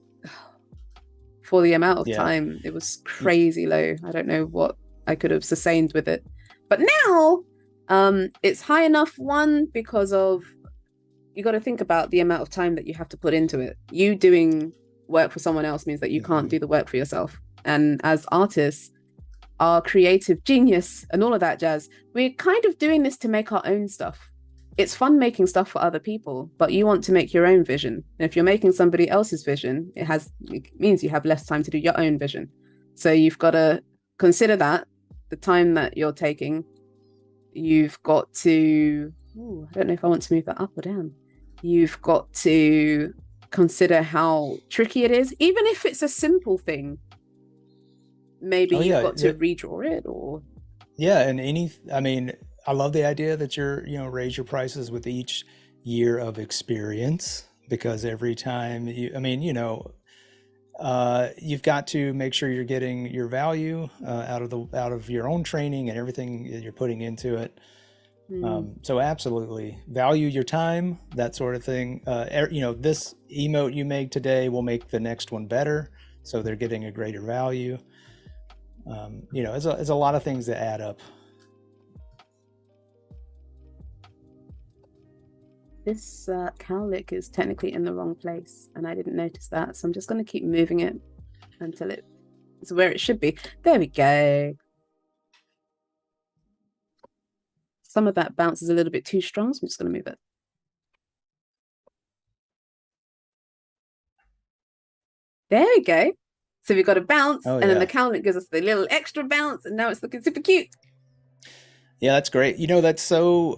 for the amount of time, it was crazy low. I don't know what I could have sustained with it. But now it's high enough, one, because of, you got to think about the amount of time that you have to put into it. You doing work for someone else means that you can't do the work for yourself. And as artists, our creative genius and all of that jazz, we're kind of doing this to make our own stuff. It's fun making stuff for other people, but you want to make your own vision. And if you're making somebody else's vision, it means you have less time to do your own vision. So you've got to consider that, the time that you're taking. You've got to, I don't know if I want to move that up or down. You've got to consider how tricky it is, even if it's a simple thing. Maybe you've got to redraw it, or and I mean, I love the idea that you're, raise your prices with each year of experience, because every time you've got to make sure you're getting your value out of your own training and everything that you're putting into it. So absolutely value your time, that sort of thing. This emote you make today will make the next one better, so they're getting a greater value. It's a lot of things that add up. This cowlick is technically in the wrong place, and I didn't notice that, so I'm just going to keep moving it until it's where it should be. There we go. Some of that bounce is a little bit too strong, so I'm just going to move it. There we go. So we've got a bounce, and then the cowlick gives us the little extra bounce, and now it's looking super cute. Yeah, that's great. That's so,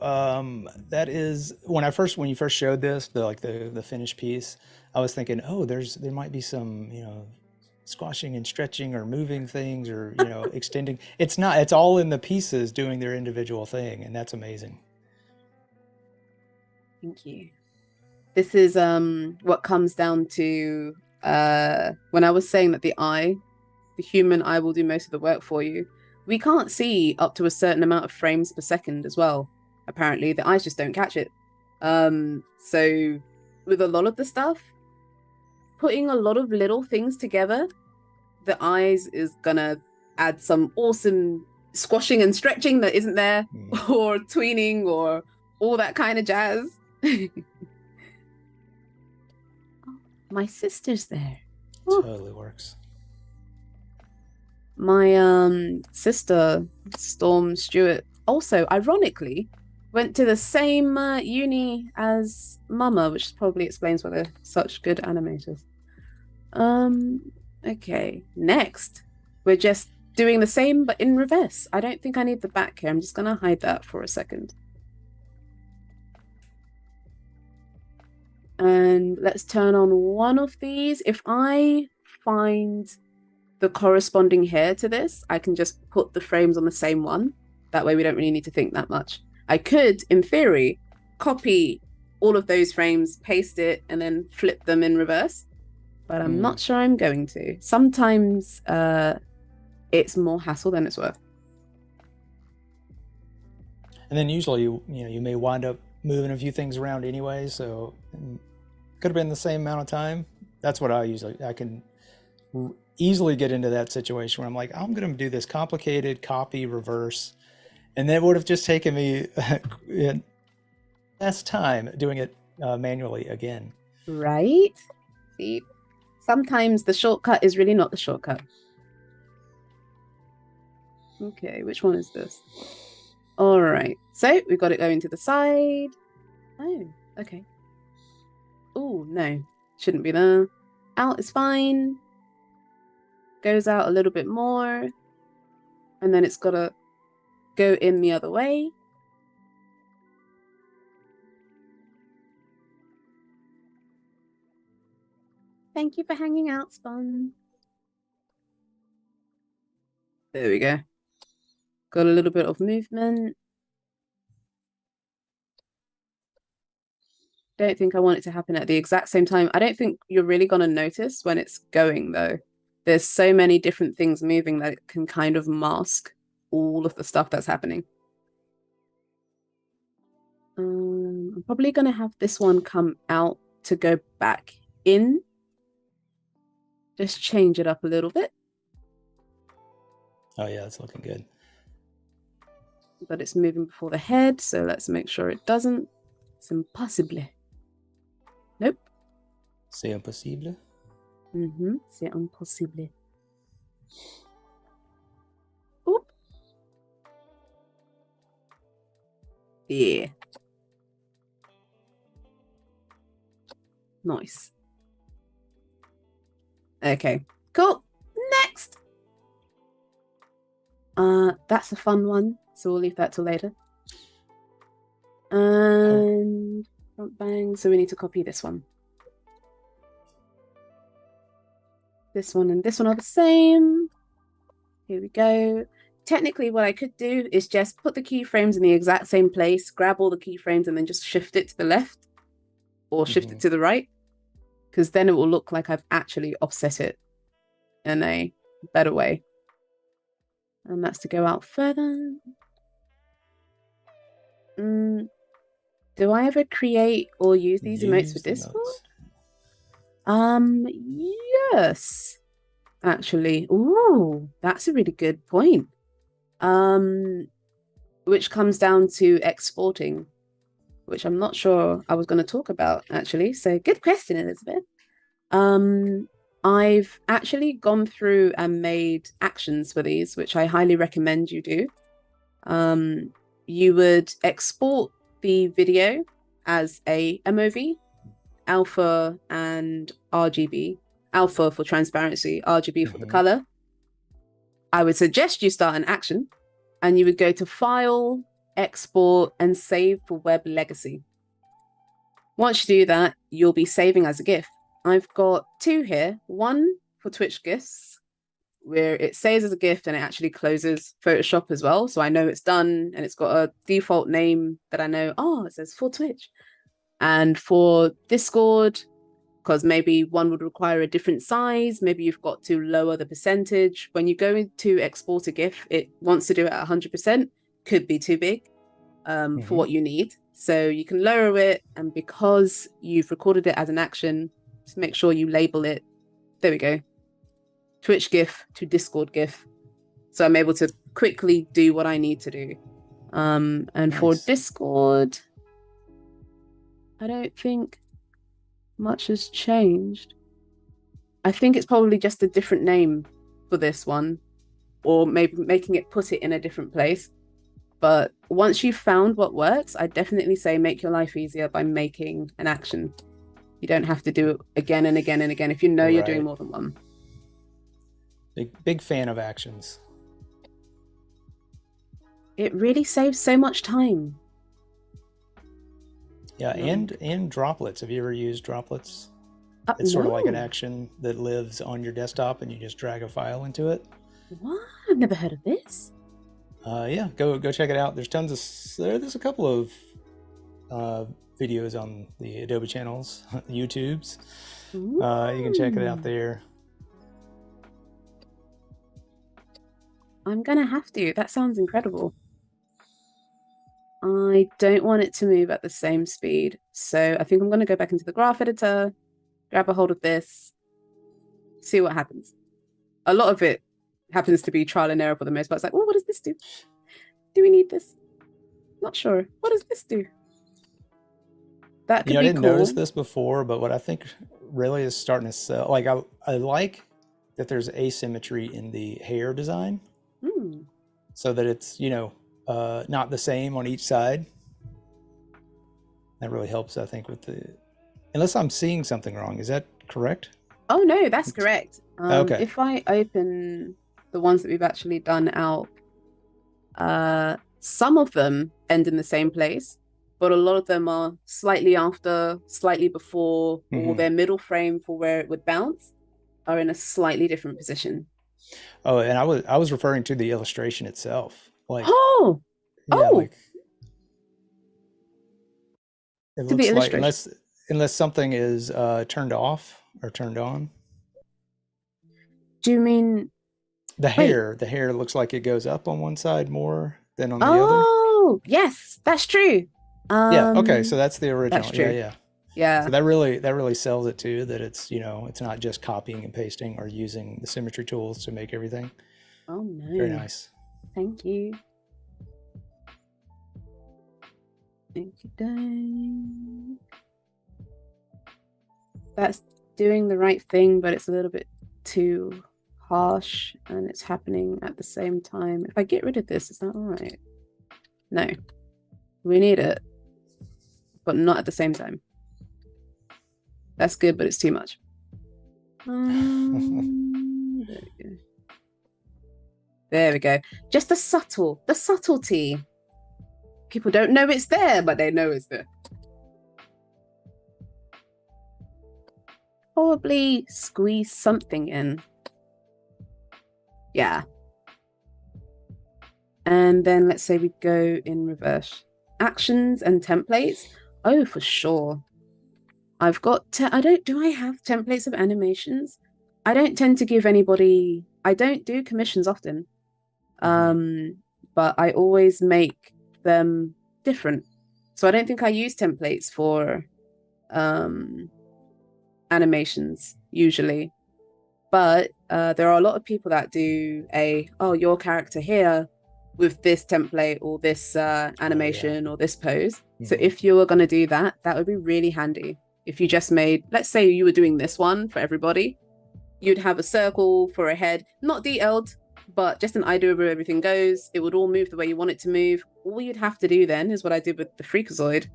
that is, when you first showed this, the finished piece, I was thinking, oh, there might be some, squashing and stretching or moving things, or, extending. It's not, it's all in the pieces doing their individual thing. And that's amazing. Thank you. This is what comes down to when I was saying that the human eye will do most of the work for you. We can't see up to a certain amount of frames per second as well. Apparently, the eyes just don't catch it. So with a lot of the stuff, putting a lot of little things together, the eyes is gonna add some awesome squashing and stretching that isn't there, or tweening, or all that kind of jazz. My sister's there. Totally works. My sister, Storm Stewart, also ironically went to the same uni as Mama, which probably explains why they're such good animators. Okay, next we're just doing the same but in reverse. I don't think I need the back here. I'm just gonna hide that for a second. And let's turn on one of these. If I find the corresponding hair to this, I can just put the frames on the same one. That way we don't really need to think that much. I could, in theory, copy all of those frames, paste it, and then flip them in reverse. But I'm not sure I'm going to. Sometimes it's more hassle than it's worth. And then usually, you may wind up moving a few things around anyway, so could have been the same amount of time. That's what I can easily get into that situation where I'm like, I'm going to do this complicated copy reverse, and then it would have just taken me less time doing it manually again. Right? See, sometimes the shortcut is really not the shortcut. Okay, which one is this? All right, so we've got it going to the side. Oh, okay. Oh, no, shouldn't be there. Out is fine. Goes out a little bit more. And then it's got to go in the other way. Thank you for hanging out, Spawn. There we go. Got a little bit of movement. Don't think I want it to happen at the exact same time. I don't think you're really going to notice when it's going, though. There's so many different things moving that it can kind of mask all of the stuff that's happening. I'm probably going to have this one come out to go back in. Just change it up a little bit. Oh yeah, it's looking good. But it's moving before the head, so let's make sure it doesn't. It's impossible. Nope. C'est impossible. C'est impossible. Oop. Yeah. Nice. Okay, cool. Next. That's a fun one, so we'll leave that till later. And front bang, so we need to copy this one. This one and this one are the same. Here we go. Technically, what I could do is just put the keyframes in the exact same place, grab all the keyframes, and then just shift it to the left or shift it to the right, because then it will look like I've actually offset it in a better way. And that's to go out further. Do I ever create or use these emotes with Discord? Yes, actually. Ooh, that's a really good point. Which comes down to exporting, which I'm not sure I was going to talk about, actually. So good question, Elizabeth. I've actually gone through and made actions for these, which I highly recommend you do. You would export the video as a MOV, alpha and RGB. Alpha for transparency, RGB for the color. I would suggest you start an action and you would go to File, Export, and Save for Web Legacy. Once you do that, you'll be saving as a GIF. I've got two here. One for Twitch GIFs, where it saves as a GIF and it actually closes Photoshop as well. So I know it's done and it's got a default name that I know, oh, it says for Twitch. And for Discord, because maybe one would require a different size, maybe you've got to lower the percentage. When you go to export a GIF, it wants to do it at 100%, could be too big for what you need. So you can lower it, and because you've recorded it as an action, just make sure you label it. There we go. Twitch GIF to Discord GIF. So I'm able to quickly do what I need to do. And nice. For Discord, I don't think much has changed. I think it's probably just a different name for this one, or maybe making it put it in a different place. But once you've found what works, I definitely say make your life easier by making an action. You don't have to do it again and again and again if you know you're doing more than one. Big fan of actions. It really saves so much time. Yeah, and droplets. Have you ever used droplets? It's sort of like an action that lives on your desktop and you just drag a file into it. What? I've never heard of this. Yeah, go check it out. There's there's a couple of videos on the Adobe channels, YouTubes. You can check it out there. I'm gonna have to. That sounds incredible. I don't want it to move at the same speed. So I think I'm gonna go back into the graph editor, grab a hold of this, see what happens. A lot of it happens to be trial and error for the most part. It's like, oh, what does this do? Do we need this? Not sure. What does this do? That could be cool. I didn't notice this before, but what I think really is starting to sell, like I like that there's asymmetry in the hair design, so that it's not the same on each side. That really helps, I think, with the. Unless I'm seeing something wrong, is that correct? Oh no, that's correct. Okay. If I open the ones that we've actually done out, some of them end in the same place, but a lot of them are slightly after, slightly before, or Hmm. their middle frame for where it would bounce are in a slightly different position. Oh, and I was referring to the illustration itself. Like, Oh, yeah, oh, like it to the looks like illustration. unless something is turned off or turned on. Do you mean, wait, The hair looks like it goes up on one side more than on the other. oh, yes, that's true. Yeah, okay, so Um, that's the that's original. Yeah, true. yeah. So Yeah. that really sells it too, that it's, it's not just copying and pasting or using the symmetry tools to make everything. Oh Very no. nice. Thank you. Thank you, Dave. That's doing the right thing, but it's a little bit too harsh and it's happening at the same time. If I get rid of this, is that all right? No, we need it, but not at the same time. That's good, but it's too much. There we go. There we go. Just the subtlety. People don't know it's there, but they know it's there. Probably squeeze something in. Yeah. And then let's say we go in reverse. Actions and templates. Oh, for sure. I've got, I don't, do I have templates of animations? I don't tend to give anybody, I don't do commissions often. Hmm. Um, but I always make them different. So I don't think I use templates for um animations usually. But there are a lot of people that do your character here with this template or this Oh yeah. animation or this pose. So Hmm. if you were going to do that, that would be really handy. If you just made, let's say you were doing this one for everybody, you'd have a circle for a head, not detailed, but just an idea of where everything goes. It would all move the way you want it to move. All you'd have to do then is what I did with the Freakazoid,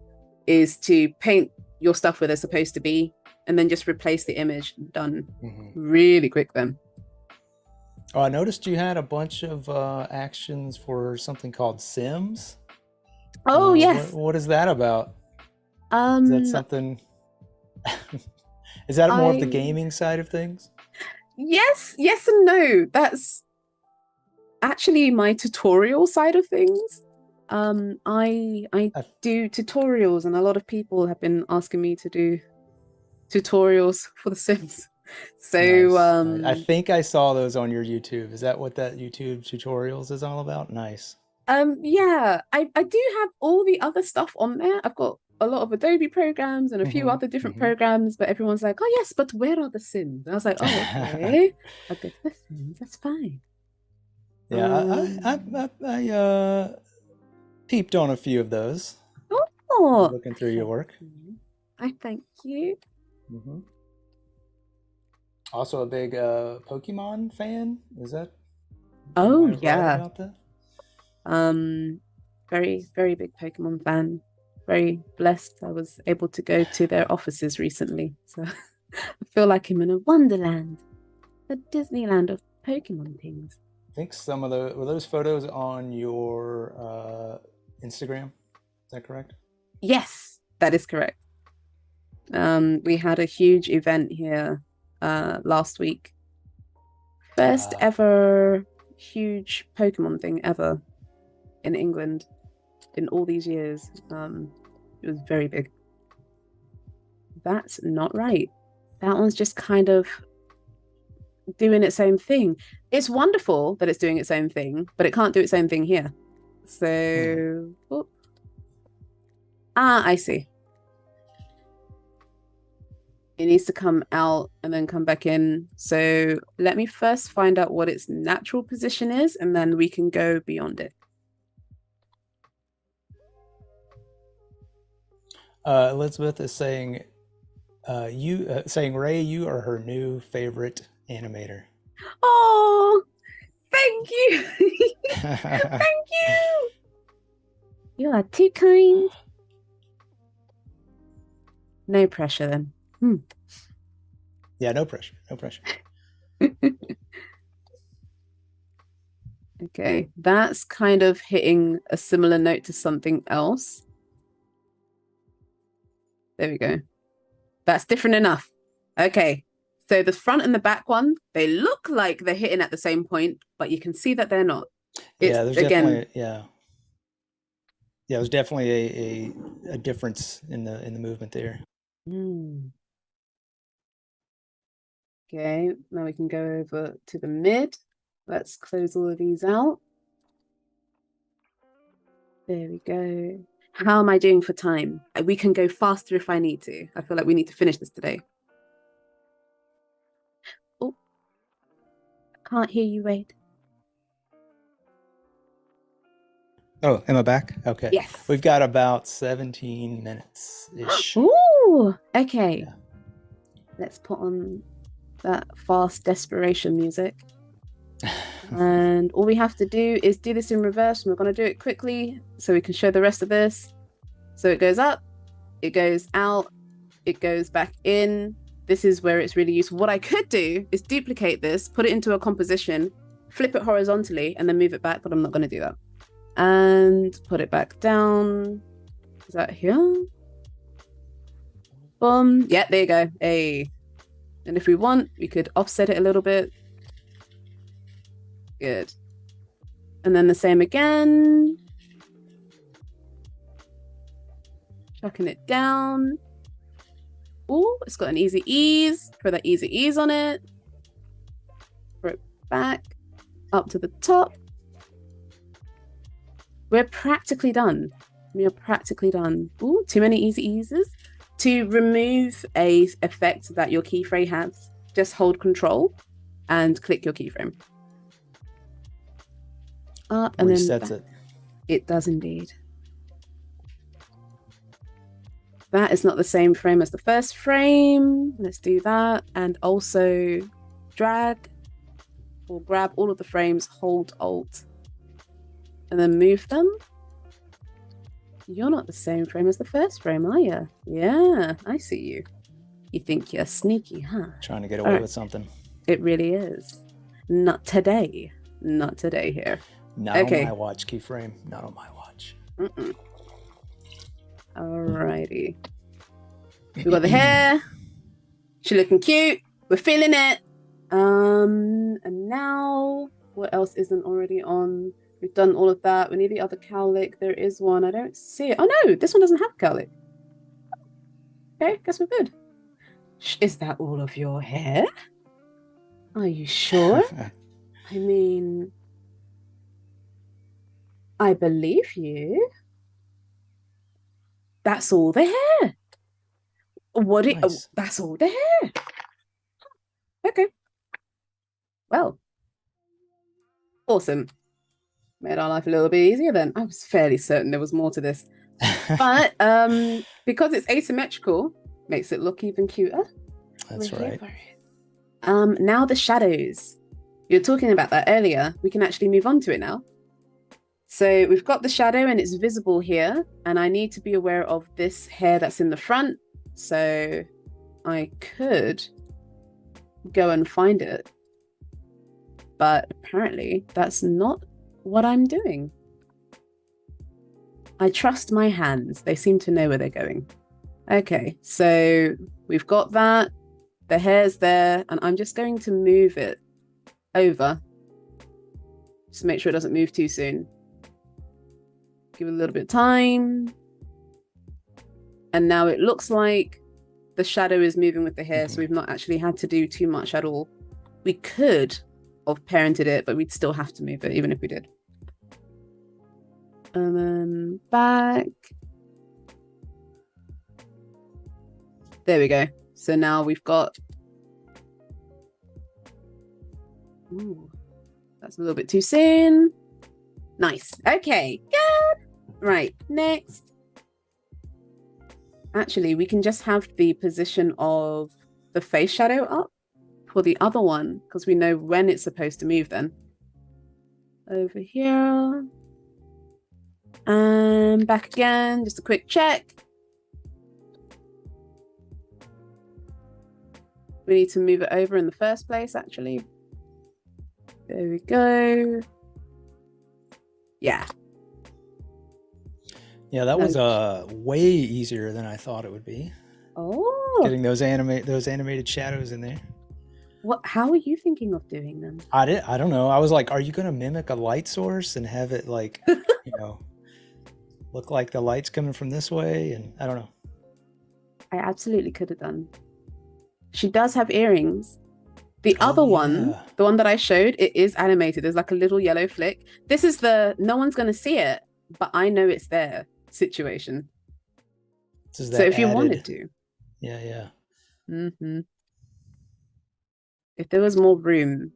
is to paint your stuff where they're supposed to be and then just replace the image. Done. Hmm. Really quick then. Oh, I noticed you had a bunch of actions for something called Sims. Oh What yes. what is that about? Is that Um something? Is that more of the I gaming side of things? yes and no. That's actually my tutorial side of things. I I, do tutorials and a lot of people have been asking me to do tutorials for The Sims. So nice. I think I saw those on your YouTube. Is that what that YouTube tutorials is all about? Nice. yeah, I do have all the other stuff on there. I've got a lot of Adobe programs and a few Hmm. other different Hmm. but everyone's like, oh yes, but where are the Sims? And I was like, oh okay, I'll go to the Sims, that's fine. Yeah, Um, peeped on a few of those, oh, looking through your thank work. you. I thank you. Hmm. Also a big Pokemon fan. Am Oh I right yeah. about that? Um, very big Pokemon fan. Very blessed. I was able to go to their offices recently, so I feel like I'm in a wonderland, a Disneyland of Pokemon things. I think some of the were those photos on your Instagram. Is that correct? Yes, that is correct. We had a huge event here last week. First Uh, ever huge Pokemon thing ever in England in all these years. It was very big. That's not right. That one's just kind of doing its own thing. It's wonderful that it's doing its own thing, but it can't do its own thing here. hmm. So, I see. It needs to come out and then come back in. So let me first find out what its natural position is, and then we can go beyond it. Elizabeth is saying saying Ray, you are her new favorite animator. Oh, thank you. Thank you. You are too kind. No pressure then. Hmm. Yeah, no pressure. No pressure. Okay, that's kind of hitting a similar note to something else. There we go. That's different enough. Okay, so the front and the back one, they look like they're hitting at the same point, but you can see that they're not. It's Yeah, there's again, definitely there's definitely a difference in the movement there. okay, now we can go over to the mid. Let's close all of these out. There we go. How am I doing for time? We can go faster if I need to. I feel like we need to finish this today. Oh, I can't hear you, Wade. Oh, am I back? Okay. Yes. We've got about 17 minutes-ish. Ooh, okay. Yeah. Let's put on that fast desperation music. And all we have to do is do this in reverse. And we're going to do it quickly so we can show the rest of this. So it goes up, it goes out, it goes back in. This is where it's really useful. What I could do is duplicate this, put it into a composition, flip it horizontally, and then move it back, but I'm not going to do that. And put it back down. Is that here? Boom. Yeah, there you go. Hey. And if we want, we could offset it a little bit. Good. And then the same again. Chucking it down. Oh, it's got an easy ease. Put that easy ease on it. Put it back up to the top. We're practically done. We are practically done. Ooh, too many easy eases. To remove a effect that your keyframe has, just hold Control and click your keyframe. Up and Resets then back. it. It does indeed. That is not the same frame as the first frame. Let's do that. And also drag or grab all of the frames, hold Alt, and then move them. You're not the same frame as the first frame, are you? Yeah, I see you. You think you're sneaky, huh? Trying to get away with something. It really is. Not today. Not today here. Not on my watch, keyframe. Not on my watch. Alrighty. We got the hair. She's looking cute. We're feeling it. And now, what else isn't already on? We've done all of that. We need the other cowlick. There is one. I don't see it. Oh no, this one doesn't have cowlick. Okay, guess we're good. Is that all of your hair? Are you sure? I mean, I believe you. That's all the hair. Nice. Oh, that's all the hair. Okay. Well, awesome. Made our life a little bit easier then. I was fairly certain there was more to this. But because it's asymmetrical, makes it look even cuter. That's right. Now the shadows. You were talking about that earlier. We can actually move on to it now. So we've got the shadow and it's visible here. And I need to be aware of this hair that's in the front. So I could go and find it. But apparently that's not what I'm doing. I trust my hands. They seem to know where they're going. Okay, so we've got that. The hair's there, and I'm just going to move it over. Just to make sure it doesn't move too soon. Give it a little bit of time. And now it looks like the shadow is moving with the hair, so we've not actually had to do too much at all. We could have parented it, but we'd still have to move it, even if we did. And then back. There we go. So now we've got... Ooh, that's a little bit too soon. Nice. Okay, good. Right, next. Actually, we can just have the position of the face shadow up for the other one, because we know when it's supposed to move then. Over here. And back again, just a quick check. We need to move it over in the first place, actually. There we go. Yeah. Yeah, that was way easier than I thought it would be. Oh. Getting those animated shadows in there. What? How are you thinking of doing them? I don't know. I was like, are you going to mimic a light source and have it like, look like the light's coming from this way? And I don't know. I absolutely could have done. She does have earrings. The other one, the one that I showed, it is animated. There's like a little yellow flick. This is the no one's going to see it, but I know it's there situation. So if you wanted to. Yeah. Mm-hmm. If there was more room,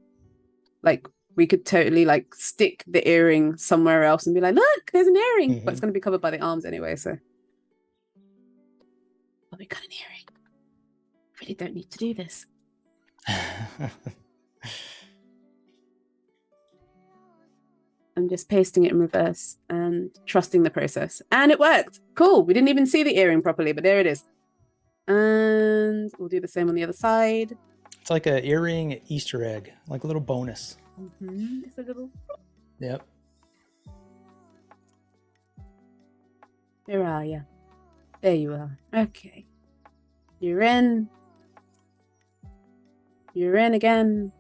like we could totally like stick the earring somewhere else and be like, look, there's an earring, but it's going to be covered by the arms anyway. So, but we got an earring. Really don't need to do this. I'm just pasting it in reverse and trusting the process. And it worked. Cool. We didn't even see the earring properly, but there it is. And we'll do the same on the other side. It's like an earring Easter egg, like a little bonus. Just a little. Yep. Where are you? There you are. Okay. You're in. You're in again.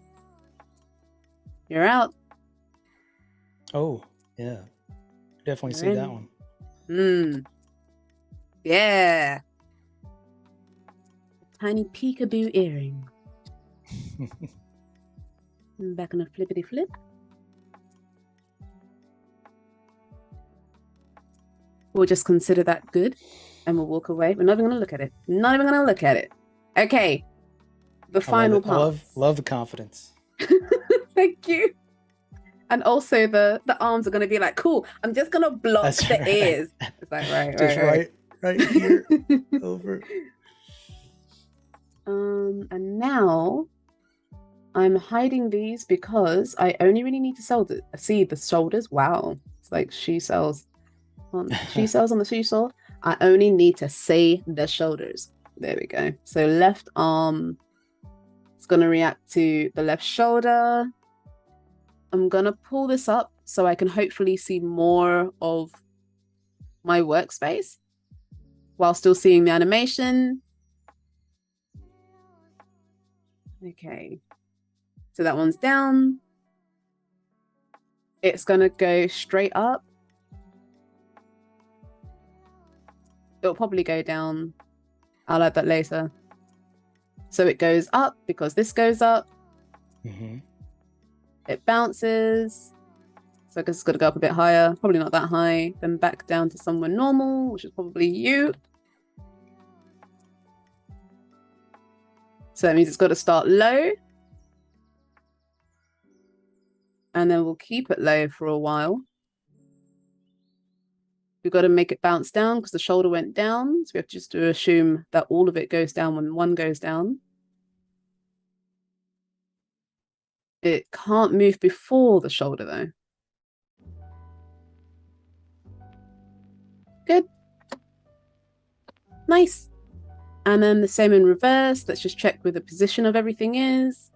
You're out. Oh, yeah. Definitely see that one. Yeah. A tiny peekaboo earring. Back on a flippity flip. We'll just consider that good and we'll walk away. We're not even going to look at it. Not even going to look at it. Okay. The final part. Love the confidence. Thank you. And also the arms are going to be like, cool, I'm just going to block the ears. It's like, right here. Over. And now I'm hiding these because I only really need to see the shoulders. Wow. It's like she sells on the seesaw. I only need to see the shoulders. There we go. So left arm is going to react to the left shoulder. I'm going to pull this up so I can hopefully see more of my workspace while still seeing the animation. Okay. So that one's down. It's going to go straight up. It'll probably go down. I'll add that later. So it goes up because this goes up. It bounces. So I guess it's got to go up a bit higher. Probably not that high. Then back down to somewhere normal, which is probably you. So that means it's got to start low. And then we'll keep it low for a while. We've got to make it bounce down because the shoulder went down. So we have just to assume that all of it goes down when one goes down. It can't move before the shoulder though. Good. Nice. And then the same in reverse. Let's just check where the position of everything is.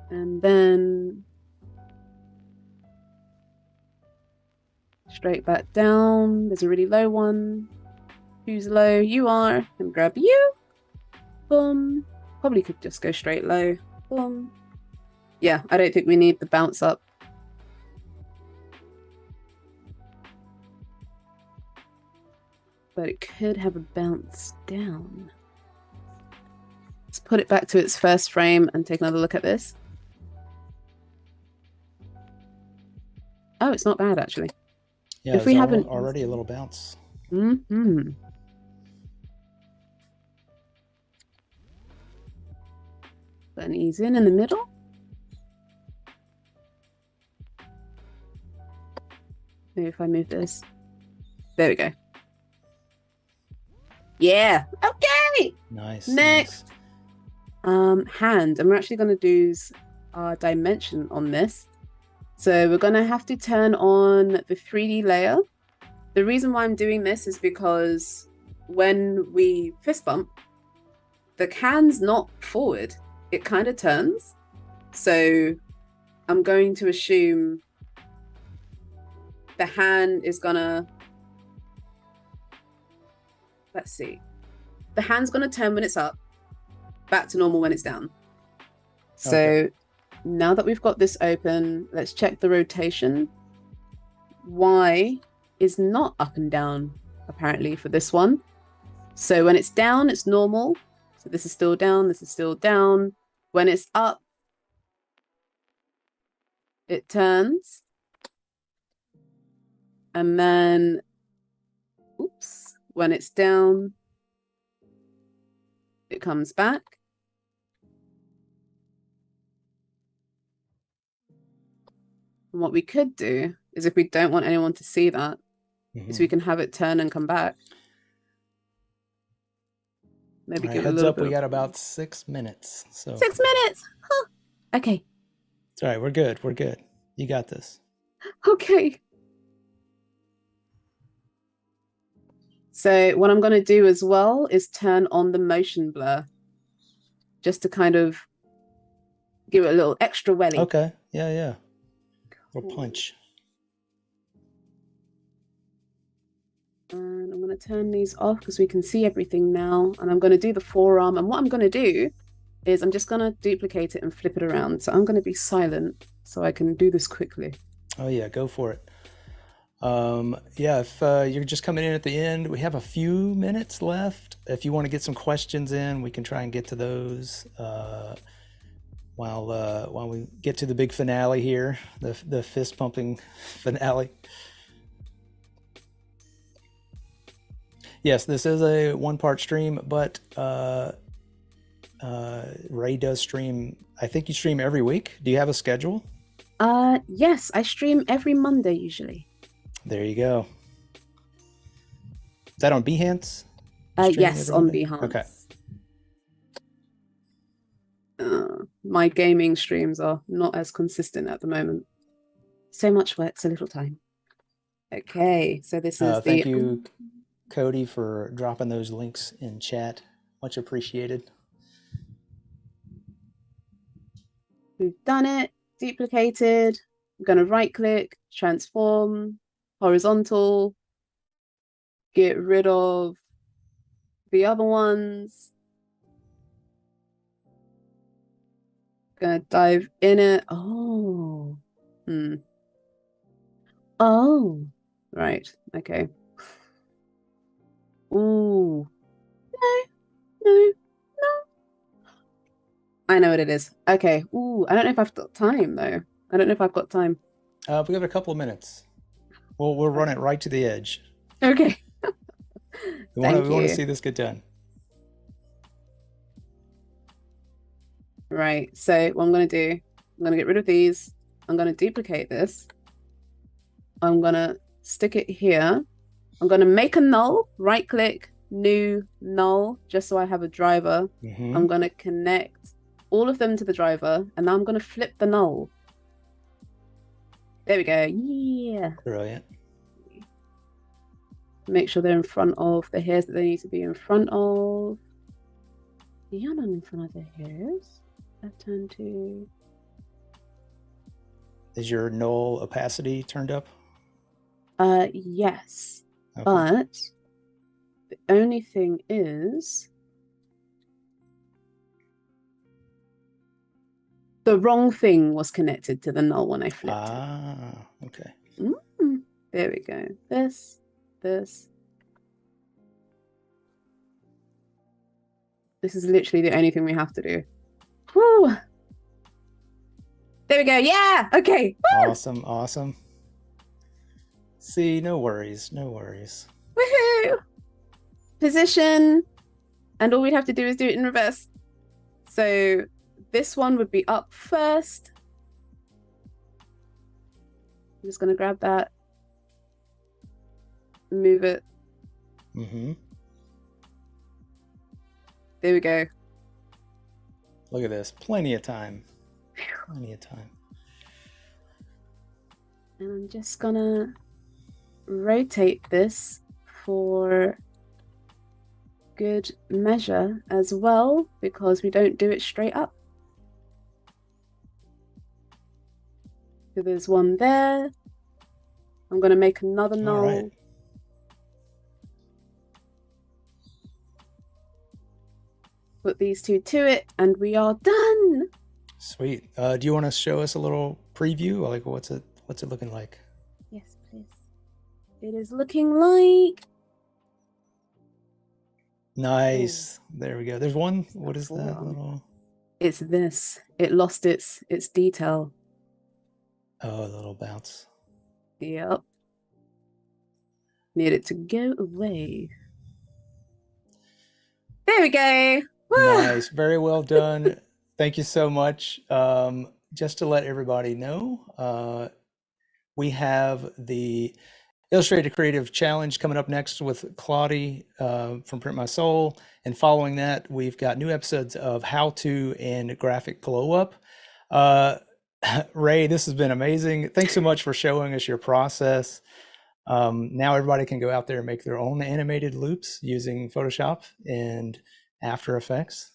And then straight back down. There's a really low one. Who's low? You are. And grab you. Boom. Probably could just go straight low. Boom. Yeah, I don't think we need the bounce up. But it could have a bounce down. Let's put it back to its first frame and take another look at this. Oh, it's not bad actually. Yeah, if we haven't already a little bounce. Put an ease in the middle. Maybe if I move this. There we go. Yeah. Okay. Nice. Next. Hand. And we're actually going to do our dimension on this. So we're going to have to turn on the 3D layer. The reason why I'm doing this is because when we fist bump, the hand's not forward. It kind of turns. So I'm going to assume the hand is gonna, let's see. The hand's gonna turn when it's up, back to normal when it's down. So Okay. now that we've got this open, let's check the rotation. Y is not up and down, apparently, for this one. So when it's down, it's normal. So this is still down, this is still down. When it's up, it turns. And then, oops, when it's down, it comes back. And what we could do is, if we don't want anyone to see that, is we can have it turn and come back. Maybe give it a Heads little up, bit we of... got about 6 minutes. So 6 minutes! Huh. Okay. it's all right. We're good. We're good. You got this. Okay. So what I'm going to do as well is turn on the motion blur, just to kind of give it a little extra welly. Okay. Yeah, yeah. Little punch. And I'm going to turn these off because we can see everything now. And I'm going to do the forearm. And what I'm going to do is I'm just going to duplicate it and flip it around. So I'm going to be silent so I can do this quickly. Oh yeah, go for it. Yeah, if you're just coming in at the end, we have a few minutes left. If you want to get some questions in, we can try and get to those while we get to the big finale here, the fist pumping finale. Yes, this is a one-part stream, but Raye does stream. I think you stream every week. Do you have a schedule? Yes, I stream every Monday usually. There you go. Is that on Behance? Yes, on Behance. Okay. My gaming streams are not as consistent at the moment. So much work, so little time. Okay, so this is thank you, Cody, for dropping those links in chat. Much appreciated. We've done it, duplicated. I'm going to right click, transform, horizontal, get rid of the other ones. Gonna dive in it. Oh. Oh. Right. Okay. Ooh. No. No. No. I know what it is. Okay. Ooh. I don't know if I've got time though. I don't know if I've got time. We got a couple of minutes. We'll run it right to the edge. Okay. We want to see this get done. Right. So what I'm going to do, I'm going to get rid of these. I'm going to duplicate this. I'm going to stick it here. I'm going to make a null, right click, new null, just so I have a driver. I'm going to connect all of them to the driver, and now I'm going to flip the null. There we go. Yeah. Brilliant. Make sure they're in front of the hairs that they need to be in front of. Yeah, not in front of the hairs. Left hand to... Is your null opacity turned up? Yes. Okay. But the only thing is the wrong thing was connected to the null when I flipped it. Okay. There we go. This. This is literally the only thing we have to do. Woo! There we go. Yeah. Okay. Woo! Awesome. See, no worries. Woohoo! Position. And all we'd have to do is do it in reverse. So this one would be up first. I'm just going to grab that. Move it. There we go. Look at this. Plenty of time. And I'm just gonna rotate this for good measure as well, because we don't do it straight up. So there's one there. I'm going to make another All right. null. Put these two to it, and we are done. Sweet. Do you want to show us a little preview? Like, what's it looking like? Yes, please. It is looking like. Nice. There we go. There's one. What is that Forearm. little? It's this. It lost its detail. Oh, the little bounce. Yep. Need it to go away. There we go. Nice. Very well done. Thank you so much. Just to let everybody know, we have the Illustrated Creative Challenge coming up next with Claudie from Print My Soul. And following that, we've got new episodes of How To and Graphic Glow Up. Raye, this has been amazing. Thanks so much for showing us your process. Now everybody can go out there and make their own animated loops using Photoshop and After Effects.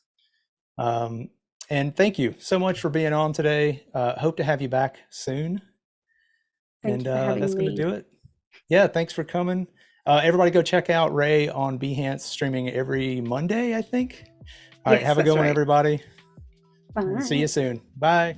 And thank you so much for being on today. Hope to have you back soon. Thank And you for having that's going to me. do it. Yeah, thanks for coming. Everybody go check out Raye on Behance, streaming every Monday, I think. All right, Yes, have a that's good one, right. everybody. See you Bye. soon. Bye.